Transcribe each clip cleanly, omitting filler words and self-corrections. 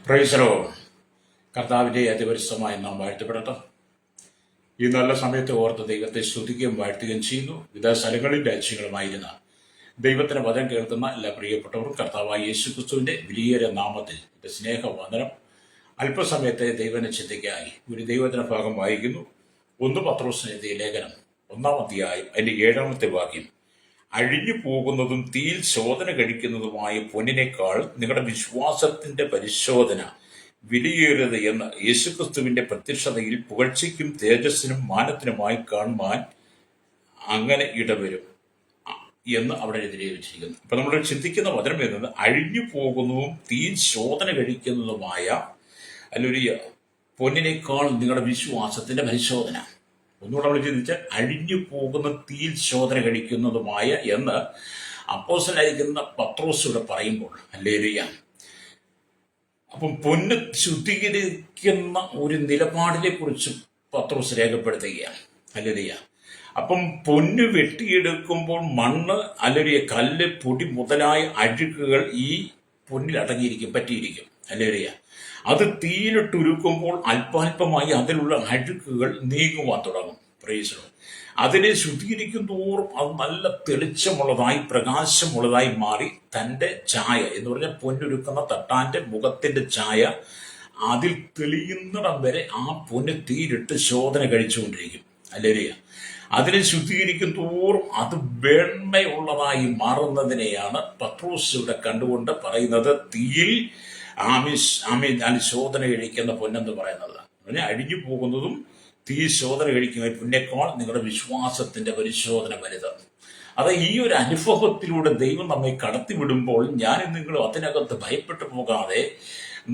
പ്രൈസറോ കർത്താവിൻ്റെ അതിപരിശുദ്ധമായ നാം വാഴ്ത്തപ്പെടട്ടെ. ഈ നല്ല സമയത്ത് ഓർത്ത് ദൈവത്തെ സ്തുതിക്കുകയും വാഴ്ത്തുകയും ചെയ്യുന്നു. വിവിധ സ്ഥലങ്ങളിൽ രാജ്യങ്ങളുമായിരുന്ന ദൈവത്തിന് വചനം കേൾക്കുന്ന എല്ലാ പ്രിയപ്പെട്ടവരും കർത്താവായ യേശുക്രിസ്തുവിൻ്റെ വലിയ നാമത്തിൽ എൻ്റെ സ്നേഹവന്ദനം. അല്പസമയത്തെ ദൈവനെ ചിന്തയ്ക്കായി ഒരു ദൈവത്തിന്റെ ഭാഗം വായിക്കുന്നു. 1 പത്രോസിന് എഴുതിയ ലേഖനം 1-ാം അധ്യായം അതിന്റെ 7-ാമത്തെ വാക്യം. അഴിഞ്ഞു പോകുന്നതും തീയിൽ ശോധന കഴിക്കുന്നതുമായ പൊന്നിനേക്കാൾ നിങ്ങളുടെ വിശ്വാസത്തിന്റെ പരിശോധന വിലയേറിയത് എന്ന് യേശുക്രിസ്തുവിന്റെ പ്രത്യക്ഷതയിൽ പുകഴ്ചയ്ക്കും തേജസ്സിനും മാനത്തിനുമായി കാണുവാൻ അങ്ങനെ ഇടവരും എന്ന് അവിടെ എഴുതിയിരിക്കുന്നു. അപ്പൊ നമ്മൾ ചിന്തിക്കുന്ന വചനം എന്നത് അഴിഞ്ഞു പോകുന്നതും തീയിൽ ശോധന കഴിക്കുന്നതുമായ അല്ലൊരു പൊന്നിനേക്കാൾ നിങ്ങളുടെ വിശ്വാസത്തിന്റെ പരിശോധന. ഒന്നുകൂടെ നമ്മൾ ചിന്തിച്ചാൽ അഴിഞ്ഞു പോകുന്ന തീയിൽ ശോധന കഴിക്കുന്നതുമായ എന്ന് അപ്പോസ്തലനായിരിക്കുന്ന പത്രോസ് ഇവിടെ പറയുമ്പോൾ ഹല്ലേലൂയ. അപ്പം പൊന്ന് ശുദ്ധീകരിക്കുന്ന ഒരു നിലപാടിനെ കുറിച്ച് പത്രോസ് രേഖപ്പെടുത്തുകയാണ്. ഹല്ലേലൂയ. അപ്പം പൊന്ന് വെട്ടിയെടുക്കുമ്പോൾ മണ്ണ് അല്ലെങ്കിൽ കല്ല് പൊടി മുതലായ അഴുക്കുകൾ ഈ പൊന്നിൽ അടങ്ങിയിരിക്കും, പറ്റിയിരിക്കും. ഹല്ലേലൂയ. അത് തീയിലിട്ടുരുക്കുമ്പോൾ അല്പാൽപമായി അതിലുള്ള അഴുക്കുകൾ നീങ്ങുവാൻ തുടങ്ങും. Price the Lord. അതിനെ ശുദ്ധീകരിക്കും തോറും അത് നല്ല തെളിച്ചമുള്ളതായി പ്രകാശമുള്ളതായി മാറി തൻ്റെ ഛായ എന്ന് പറഞ്ഞാൽ പൊന്നൊരുക്കുന്ന തട്ടാന്റെ മുഖത്തിന്റെ ഛായ അതിൽ തെളിയുന്നിടം വരെ ആ പൊന്ന് തീയിലിട്ട് ശോധന കഴിച്ചുകൊണ്ടിരിക്കും. ഹല്ലേലൂയ. അതിനെ ശുദ്ധീകരിക്കും തോറും അത് വെണ്മയുള്ളതായി മാറുന്നതിനെയാണ് പത്രോസ് ഇവിടെ കണ്ടുകൊണ്ട് പറയുന്നത് തീയിൽ ശോധന കഴിക്കുന്ന പൊന്നെന്ന് പറയുന്നത്. അഴിഞ്ഞു പോകുന്നതും തീ ശോധന കഴിക്കുന്ന പൊന്നേക്കാൾ നിങ്ങളുടെ വിശ്വാസത്തിന്റെ പരിശോധന വലുത്. അത് ഈ ഒരു അനുഭവത്തിലൂടെ ദൈവം നമ്മെ കടത്തിവിടുമ്പോൾ ഞാനും നിങ്ങളും അതിനകത്ത് ഭയപ്പെട്ടു പോകാതെ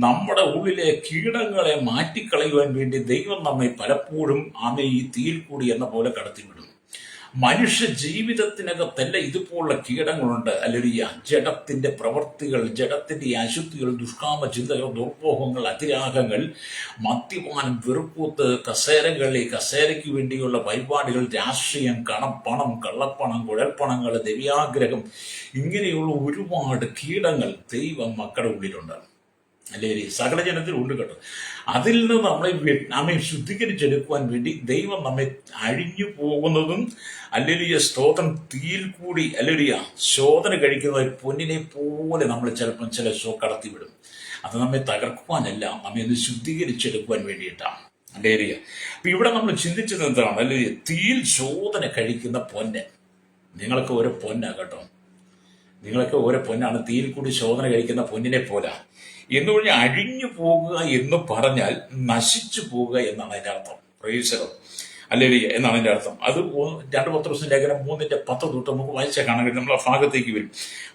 നമ്മുടെ ഉള്ളിലെ കീടങ്ങളെ മാറ്റിക്കളയുവാൻ വേണ്ടി ദൈവം നമ്മെ പലപ്പോഴും ഈ തീയിൽ കൂടി എന്ന പോലെ കടത്തിവിടും. മനുഷ്യ ജീവിതത്തിനകത്തല്ല ഇതുപോലുള്ള കീടങ്ങളുണ്ട്. അല്ലെങ്കിൽ ജഡത്തിന്റെ പ്രവർത്തികൾ, ജഡത്തിന്റെ അശുദ്ധികൾ, ദുഷ്കാമ ചിന്തകൾ, ദുർമോഹങ്ങൾ, അതിരാഗങ്ങൾ, മദ്യപാനം, വെറുക്കൂത്ത്, കസേരയ്ക്ക് വേണ്ടിയുള്ള പരിപാടികൾ, രാഷ്ട്രീയം, പണം, കള്ളപ്പണം, കുഴൽപ്പണങ്ങൾ, ദൈവാഗ്രഹം, ഇങ്ങനെയുള്ള ഒരുപാട് കീടങ്ങൾ ദൈവം മക്കളുടെ ഉള്ളിലുണ്ട്. അല്ലെങ്കിൽ സകല ജനത്തിൽ ഉണ്ട് കേട്ടോ. അതിൽ നിന്ന് നമ്മെ ശുദ്ധീകരിച്ചെടുക്കുവാൻ വേണ്ടി ദൈവം നമ്മെ അഴിഞ്ഞു പോകുന്നതും അല്ലെങ്കിൽ സ്തോത്രം തീയിൽ കൂടി അല്ലെങ്കിൽ ശോധന കഴിക്കുന്ന പൊന്നിനെ പോലെ നമ്മൾ ചിലപ്പം ചില കടത്തിവിടും. അത് നമ്മെ തകർക്കുവാനല്ല, നമ്മെ ഒന്ന് ശുദ്ധീകരിച്ചെടുക്കുവാൻ വേണ്ടിയിട്ടാണ്. അല്ലെങ്കിൽ അപ്പൊ ഇവിടെ നമ്മൾ ചിന്തിച്ചത് എന്താണ്? അല്ലെങ്കിൽ തീയിൽ ശോധന കഴിക്കുന്ന പൊന്ന്. നിങ്ങൾക്ക് ഓരോ പൊന്നാ കേട്ടോ, നിങ്ങൾക്ക് ഓരോ പൊന്നാണ്. തീയിൽ കൂടി ശോധന കഴിക്കുന്ന പൊന്നിനെ പോലെ എന്ന് പറഞ്ഞാൽ അഴിഞ്ഞു പോകുക എന്ന് പറഞ്ഞാൽ നശിച്ചു പോകുക എന്നാണ് അതിന്റെ അർത്ഥം. പ്രൈസറോ അല്ലെങ്കിൽ എന്നാണ് അതിന്റെ അർത്ഥം. അത് 2 പത്രോസിന്റെ ലേഖനം 3:10 തൊട്ട് നമുക്ക് വായിച്ചാൽ കാണാൻ കഴിയും. നമ്മൾ ആ ഭാഗത്തേക്ക് വരും.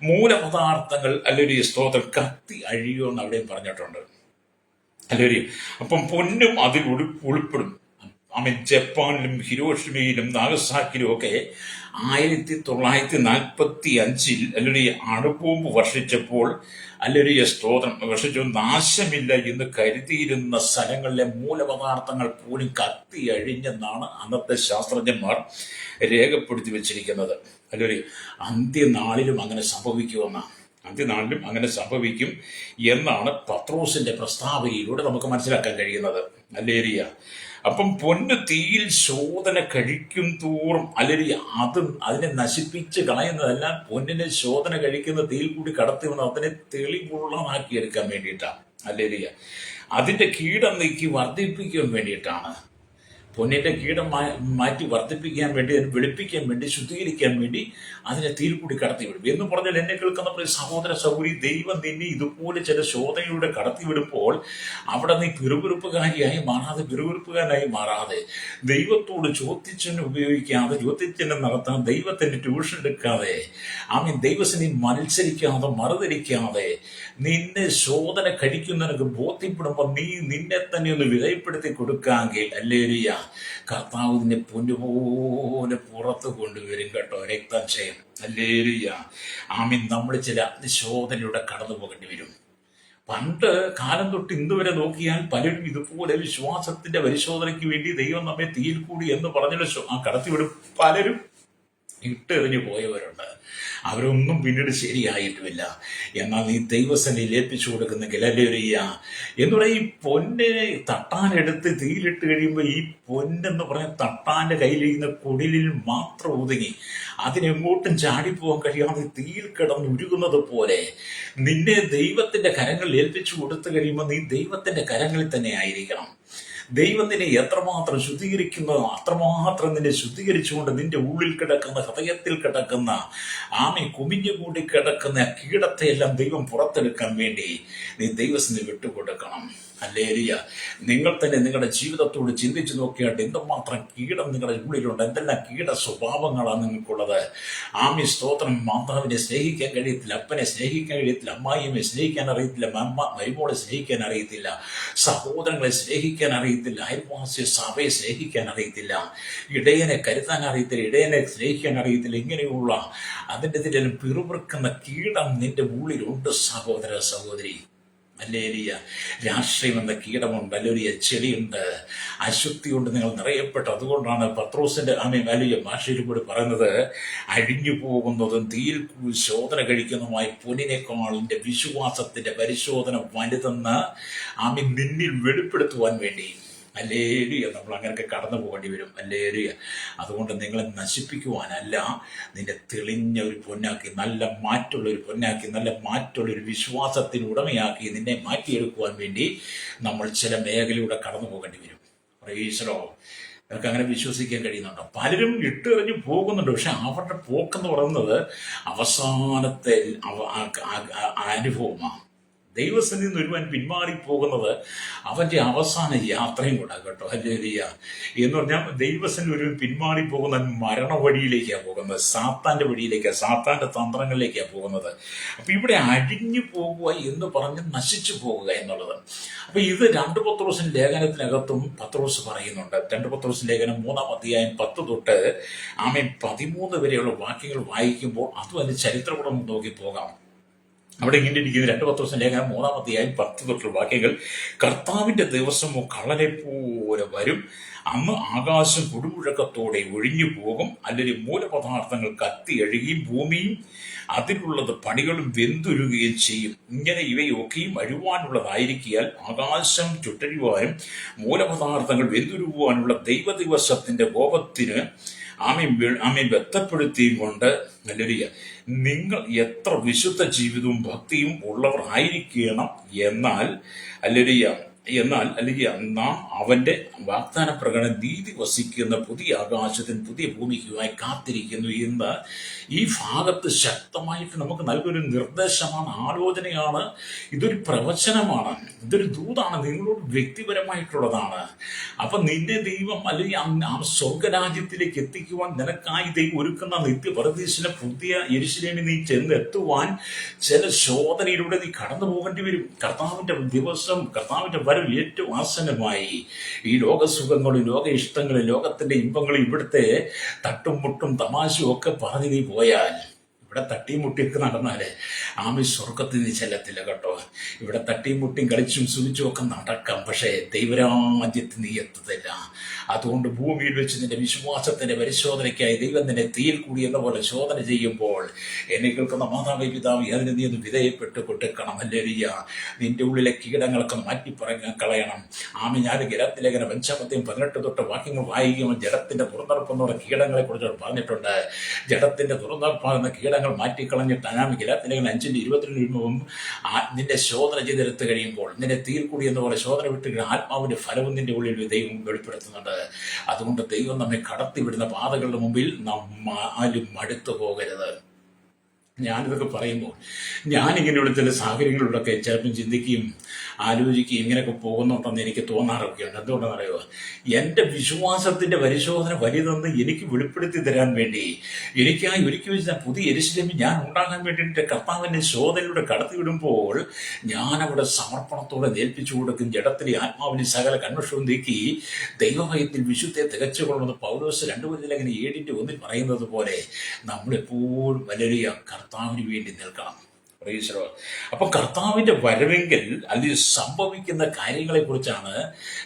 മൂലപദാർത്ഥങ്ങൾ അല്ലെങ്കിൽ സ്തോത്രം കത്തി അഴിയുമെന്ന് അവിടെയും പറഞ്ഞിട്ടുണ്ട്. അല്ലെങ്കിൽ അപ്പം പൊന്നും അതിൽ ഉൾപ്പെടും. ജപ്പാനിലും ഹിരോഷിമയിലും നാഗസാക്കിലും ഒക്കെ 1945 അല്ലെങ്കിൽ അണുബോംബ് വർഷിച്ചപ്പോൾ അല്ലെങ്കിൽ സ്തോത്രം വർഷിച്ചു നാശമില്ല എന്ന് കരുതിയിരുന്ന സ്ഥലങ്ങളിലെ മൂലപദാർത്ഥങ്ങൾ പോലും കത്തി അഴിഞ്ഞെന്നാണ് അന്നത്തെ ശാസ്ത്രജ്ഞന്മാർ രേഖപ്പെടുത്തി വെച്ചിരിക്കുന്നത്. അല്ലെങ്കിൽ അന്ത്യനാളിലും അങ്ങനെ സംഭവിക്കുമെന്നാണ്. അന്ത്യനാളിലും അങ്ങനെ സംഭവിക്കും എന്നാണ് പത്രോസിന്റെ പ്രസ്താവനയിലൂടെ നമുക്ക് മനസ്സിലാക്കാൻ കഴിയുന്നത്. ഹല്ലേലൂയ. അപ്പം പൊന്ന് തീയിൽ ശോധന കഴിക്കും തോറും അല്ലെങ്കിൽ അതിനെ നശിപ്പിച്ച് കളയുന്നതല്ല, പൊന്നിനെ ശോധന കഴിക്കുന്ന തീയിൽ കൂടി കടത്തി വന്ന് അതിനെ തെളിവുള്ളതാക്കിയെടുക്കാൻ വേണ്ടിയിട്ടാണ്. ഹല്ലേലൂയ. അതിന്റെ കീടം നീക്കി വർദ്ധിപ്പിക്കാൻ വേണ്ടിയിട്ടാണ്. പൊന്നിന്റെ കീടം മാറ്റി വർദ്ധിപ്പിക്കാൻ വേണ്ടി, വെളുപ്പിക്കാൻ വേണ്ടി, ശുദ്ധീകരിക്കാൻ വേണ്ടി അതിനെ തീയിൽ കൂടി കടത്തിവിടും. എന്ന് പറഞ്ഞാൽ എന്നെ കേൾക്കുന്ന സഹോദര സഹോദരി, ദൈവം നിന്നെ ഇതുപോലെ ചില ശോധനയിലൂടെ കടത്തിവിടുമ്പോൾ അവിടെ നീ പിറുപിറുപ്പുകാരിയായി മാറാതെ ദൈവത്തോട് ചോദ്യചിഹ്നം ഉപയോഗിക്കാതെ, ചോദ്യചിഹ്നം നടത്താൻ ദൈവത്തിന്റെ ട്യൂഷൻ എടുക്കാതെ, ദൈവത്തിനെ മത്സരിക്കാതെ, മറുതിരിക്കാതെ നിന്നെ ശോധന കഴിക്കുന്നതിനൊക്കെ ബോധ്യപ്പെടുമ്പോൾ നീ നിന്നെ തന്നെ ഒന്ന് വിധേയപ്പെടുത്തി കൊടുക്കാമെങ്കിൽ ഹല്ലേലൂയ, കർത്താവ് നിന്നെ പൊന്നുപോലെ പുറത്ത് കൊണ്ടുവരും കേട്ടോ. രക്തക്ഷയം. ഹല്ലേലൂയ. നമ്മൾ ചില ശോധനയുടെ കടന്നു പോകേണ്ടി വരും. പണ്ട് കാലം തൊട്ട് ഇന്ന് വരെ നോക്കിയാൽ പലരും ഇതുപോലെ വിശ്വാസത്തിന്റെ പരിശോധനയ്ക്ക് വേണ്ടി ദൈവം നമ്മെ തീയിൽ കൂടി എന്ന് പറഞ്ഞല്ലോ കടത്തിവിടും. പലരും ഇട്ടെറിഞ്ഞു പോയവരുണ്ട്. അവരൊന്നും പിന്നീട് ശരിയായിട്ടുമില്ല. എന്നാൽ നീ ദൈവസന്നിധിയിൽ ഏൽപ്പിച്ചു കൊടുക്കുന്നെങ്കിൽ ഹല്ലേലൂയ എന്ന് പറയാം. ഈ പൊന്നെ തട്ടാനെടുത്ത് തീയിലിട്ട് കഴിയുമ്പോൾ ഈ പൊന്നെന്ന് പറഞ്ഞ തട്ടാന്റെ കയ്യിലിരിക്കുന്ന കുടിലിൽ മാത്രം ഒതുങ്ങി അതിനെങ്ങോട്ടും ചാടിപ്പോകാൻ കഴിയാതെ തീയിൽ കിടന്ന് ഉരുകുന്നത് പോലെ നിന്നെ ദൈവത്തിന്റെ കരങ്ങളിൽ ഏൽപ്പിച്ചു കൊടുത്തു കഴിയുമ്പോൾ നീ ദൈവത്തിന്റെ കരങ്ങളിൽ തന്നെ ആയിരിക്കണം. ദൈവം നിന്നെ എത്രമാത്രം ശുദ്ധീകരിക്കുന്നതോ അത്രമാത്രം നിന്നെ ശുദ്ധീകരിച്ചുകൊണ്ട് നിന്റെ ഉള്ളിൽ കിടക്കുന്ന, ഹൃദയത്തിൽ കിടക്കുന്ന, കുമിഞ്ഞുകൂടി കിടക്കുന്ന കീടത്തെയെല്ലാം ദൈവം പുറത്തെടുക്കാൻ വേണ്ടി നീ ദൈവത്തിന് വിട്ടുകൊടുക്കണം. ഹല്ലേലൂയ. നിങ്ങൾ തന്നെ നിങ്ങളുടെ ജീവിതത്തോട് ചിന്തിച്ചു നോക്കിയാട്ട് എന്തുമാത്രം കീടം നിങ്ങളുടെ ഉള്ളിലുണ്ട്, എന്തെല്ലാം കീട സ്വഭാവങ്ങളാണ് നിങ്ങൾക്കുള്ളത്. സ്തോത്രം. മാതാവിനെ സ്നേഹിക്കാൻ കഴിയത്തില്ല, അപ്പനെ സ്നേഹിക്കാൻ കഴിയത്തില്ല, അമ്മായിയെ സ്നേഹിക്കാൻ അറിയത്തില്ല, മരുമോളെ സ്നേഹിക്കാൻ അറിയത്തില്ല, സഹോദരങ്ങളെ സ്നേഹിക്കാൻ അറിയത്തില്ല, അയൽവാസി സഭയെ സ്നേഹിക്കാൻ അറിയത്തില്ല, ഇടയനെ കരുതാൻ അറിയത്തില്ല, ഇടയനെ സ്നേഹിക്കാൻ അറിയത്തില്ല. ഇങ്ങനെയുള്ള അതിൻ്റെ ഇതിലും പിറുപിറുക്കുന്ന കീടം നിന്റെ ഉള്ളിലുണ്ട് സഹോദര സഹോദരി. ഹല്ലേലൂയ. രാഷ്ട്രീയം എന്ന കീടമുണ്ട്, ഹല്ലേലൂയ. ചെടിയുണ്ട്, അശുദ്ധി കൊണ്ട് നിങ്ങൾ നിറയപ്പെട്ടു. അതുകൊണ്ടാണ് പത്രോസിന്റെ ഹല്ലേലൂയ ഭാഷയിൽ കൂടി പറയുന്നത്, അഴിഞ്ഞു പോകുന്നതും തീയിൽ ശോധന കഴിക്കുന്നതുമായ പൊന്നിനേക്കാൾ നിന്റെ വിശ്വാസത്തിന്റെ പരിശോധന വലുതെന്ന് നിന്നിൽ വെളിപ്പെടുത്തുവാൻ വേണ്ടി. ഹല്ലേലൂയ. നമ്മൾ അങ്ങനെയൊക്കെ കടന്നു പോകേണ്ടി വരും. ഹല്ലേലൂയ. അതുകൊണ്ട് നിങ്ങളെ നശിപ്പിക്കുവാനല്ല, നിന്നെ തെളിഞ്ഞ ഒരു പൊന്നാക്കി, നല്ല മാറ്റുള്ള ഒരു പൊന്നാക്കി, നല്ല മാറ്റുള്ള ഒരു വിശ്വാസത്തിന് ഉടമയാക്കി നിന്നെ മാറ്റിയെടുക്കുവാൻ വേണ്ടി നമ്മൾ ചില മേഖലയിലൂടെ കടന്നു പോകേണ്ടി വരും. Price the Lord. നിങ്ങൾക്ക് അങ്ങനെ വിശ്വസിക്കാൻ കഴിയുന്നുണ്ടോ? പലരും ഇട്ടെറിഞ്ഞു പോകുന്നുണ്ട്. പക്ഷെ അവരുടെ പോക്കെന്ന് പറയുന്നത് അവസാനത്തെ അനുഭവമാണ്. ദൈവസന്നിധിയിൽ നിന്ന് ഒരുവൻ പിന്മാറിപ്പോകുന്നത് അവന്റെ അവസാന യാത്രയും കൂടെ കേട്ടോ. ഹല്ലേലൂയ. എന്ന് പറഞ്ഞാൽ ദൈവസന്നിധിയിൽ ഒരുവൻ പിന്മാറിപ്പോകുന്ന മരണ വഴിയിലേക്കാണ് പോകുന്നത്, സാത്താന്റെ വഴിയിലേക്കാണ്, സാത്താന്റെ തന്ത്രങ്ങളിലേക്കാണ് പോകുന്നത്. അപ്പൊ ഇവിടെ അഴിഞ്ഞു പോകുക എന്ന് പറഞ്ഞ് നശിച്ചു പോകുക എന്നുള്ളത്. അപ്പൊ ഇത് 2 പത്രോസിന്റെ ലേഖനത്തിനകത്തും പത്രോസ് പറയുന്നുണ്ട്. 2 പത്രോസിന്റെ ലേഖനം 3-ാം അധ്യായം 10 തൊട്ട് 13 വരെയുള്ള വാക്യങ്ങൾ വായിക്കുമ്പോൾ അതും അതിന്റെ ചരിത്രപടം നോക്കി പോകാം. അവിടെ ഇങ്ങനെ ഇരിക്കുന്ന 2 പത്രോസിന്റെ ലേഖനം 3-ാം അധ്യായം 10 തൊട്ടുള്ള വാക്യങ്ങൾ, കർത്താവിന്റെ ദിവസമോ കള്ളനെ പോലെ വരും, അന്ന് ആകാശം കൊടുമുഴക്കത്തോടെ ഒഴിഞ്ഞു പോകും, അല്ലെങ്കിൽ മൂലപദാർത്ഥങ്ങൾ കത്തി അഴുകിയും ഭൂമിയും അതിലുള്ളത് പണികളും വെന്തുരുകയും ചെയ്യും. ഇങ്ങനെ ഇവയൊക്കെയും അഴുവാനുള്ളതായിരിക്കിയാൽ ആകാശം ചുട്ടഴിവാനും മൂലപദാർത്ഥങ്ങൾ വെന്തുരുവാനുള്ള ദൈവദിവസത്തിന്റെ കോപത്തിന് വ്യക്തപ്പെടുത്തിയും കൊണ്ട് ഹല്ലേലൂയ നിങ്ങൾ എത്ര വിശുദ്ധ ജീവിതവും ഭക്തിയും ഉള്ളവർ ആയിരിക്കണം. അല്ലെങ്കിൽ നാം അവന്റെ വാഗ്ദാന പ്രകാരം നീതി വസിക്കുന്ന പുതിയ ആകാശത്തിന് പുതിയ ഭൂമിക്കുമായി കാത്തിരിക്കുന്നു എന്ന് ഈ ഭാഗത്ത് ശക്തമായിട്ട് നമുക്ക് നൽകിയൊരു നിർദ്ദേശമാണ്, ആലോചനയാണ്. ഇതൊരു പ്രവചനമാണ്, ഇതൊരു ദൂതാണ്, നിങ്ങളോട് വ്യക്തിപരമായിട്ടുള്ളതാണ്. അപ്പൊ നിന്റെ ദൈവം അല്ലെങ്കിൽ ആ സ്വർഗരാജ്യത്തിലേക്ക് എത്തിക്കുവാൻ നിനക്കായി ദൈവം ഒരുക്കുന്ന നിത്യപരദേശിലെ പുതിയ യെരൂശലേമിൽ നീ ചെന്നെത്തുവാൻ ചില ശോധനയിലൂടെ നീ കടന്നു പോകേണ്ടി വരും. കർത്താവിന്റെ ദിവസം, കർത്താവിന്റെ വരവ് ഏറ്റവും ആസന്നമായി. ഈ ലോകസുഖങ്ങളും ലോക ഇഷ്ടങ്ങളും ലോകത്തിന്റെ ഇമ്പങ്ങളും ഇവിടുത്തെ തട്ടും തമാശയും ഒക്കെ പറഞ്ഞു നീ പോയാൽ, ഇവിടെ തട്ടിയും മുട്ടിയൊക്കെ നടന്നാലേ സ്വർഗത്തിൽ നീ ചെല്ലത്തില്ല കേട്ടോ. ഇവിടെ തട്ടിയും മുട്ടിയും കളിച്ചും സുഖിച്ചും ഒക്കെ നടക്കാം, പക്ഷേ ദൈവരാജ്യത്തിൽ നീ എത്തത്തില്ല. അതുകൊണ്ട് ഭൂമിയിൽ വെച്ച് നിന്റെ വിശ്വാസത്തിന്റെ പരിശോധനയ്ക്കായി ദൈവം നിന്നെ തീയിൽ കൂടി എന്ന പോലെ ശോധന ചെയ്യുമ്പോൾ എന്നെ കേൾക്കുന്ന മാതാവേ പിതാവേ, അതിന് നീ ഒന്ന് വിധേയപ്പെട്ട് കൊടുക്കണം. ഹല്ലേലൂയ. നിന്റെ ഉള്ളിലെ കീടങ്ങളൊക്കെ മാറ്റി കളയണം. ഞാൻ ഗലാത്യലേഖനം 5-ാം അധ്യായം 18 തൊട്ട് വാക്യങ്ങൾ വായിക്കുമ്പോൾ ജഡത്തിന്റെ തുറന്നെടുപ്പെന്ന് പറഞ്ഞ കീടങ്ങളെ കുറിച്ച് പറഞ്ഞിട്ടുണ്ട്. ജഡത്തിന്റെ തുറന്നെടുപ്പാകുന്ന കീടങ്ങൾ മാറ്റിക്കളഞ്ഞിട്ട് ഗലാത്യലേഖനം 5:22 നിന്റെ ശോധന ചെയ്തെടുത്ത് കഴിയുമ്പോൾ നിന്റെ തീയിൽ കൂടി എന്ന പോലെ ശോധന വിട്ട് ആത്മാവിന്റെ ഫലവും നിന്റെ ഉള്ളിൽ ദൈവം വെളിപ്പെടുത്തുന്നുണ്ട്. അതുകൊണ്ട് ദൈവം നമ്മെ കടത്തിവിടുന്ന പാതകളുടെ മുമ്പിൽ നാം ആരും മടുത്തു പോകരുത്. ഞാനിതൊക്കെ പറയുമ്പോൾ ഞാനിങ്ങനെയുള്ള ചില സാഹചര്യങ്ങളിലൂടെയൊക്കെ ചിലപ്പം ചിന്തിക്കുകയും ആലോചിക്കുകയും ഇങ്ങനെയൊക്കെ പോകുന്നുണ്ടെന്ന് എനിക്ക് തോന്നാറൊക്കെയുണ്ട്. എന്തുകൊണ്ടെന്നറിയുമോ? എൻ്റെ വിശ്വാസത്തിന്റെ പരിശോധന വലുതെന്ന് എനിക്ക് വെളിപ്പെടുത്തി തരാൻ വേണ്ടി, എനിക്കായി ഒരുക്കി വെച്ച പുതിയ യെരൂശലേമിൽ ഞാൻ ഉണ്ടാകാൻ വേണ്ടിയിട്ട് കർത്താവിന്റെ ശോധനയിലൂടെ കടത്തിവിടുമ്പോൾ ഞാൻ അവിടെ സമർപ്പണത്തോടെ ഏൽപ്പിച്ചു കൊടുക്കും. ജഡത്തിലെ ആത്മാവിനെ സകല കന്മഷവും നീക്കി ദൈവഭയത്തിൽ വിശുദ്ധയെ തികച്ചുകൊള്ളുന്ന പൗലോസ് 2 കൊരിന്ത്യർ 7:1 പറയുന്നത് പോലെ നമ്മളെപ്പോഴും വലിയ കർത്താവിന് വേണ്ടി നിൽക്കണം. ഈശ്വരോ. അപ്പൊ കർത്താവിന്റെ വരവെങ്കിൽ അതിൽ സംഭവിക്കുന്ന കാര്യങ്ങളെ കുറിച്ചാണ്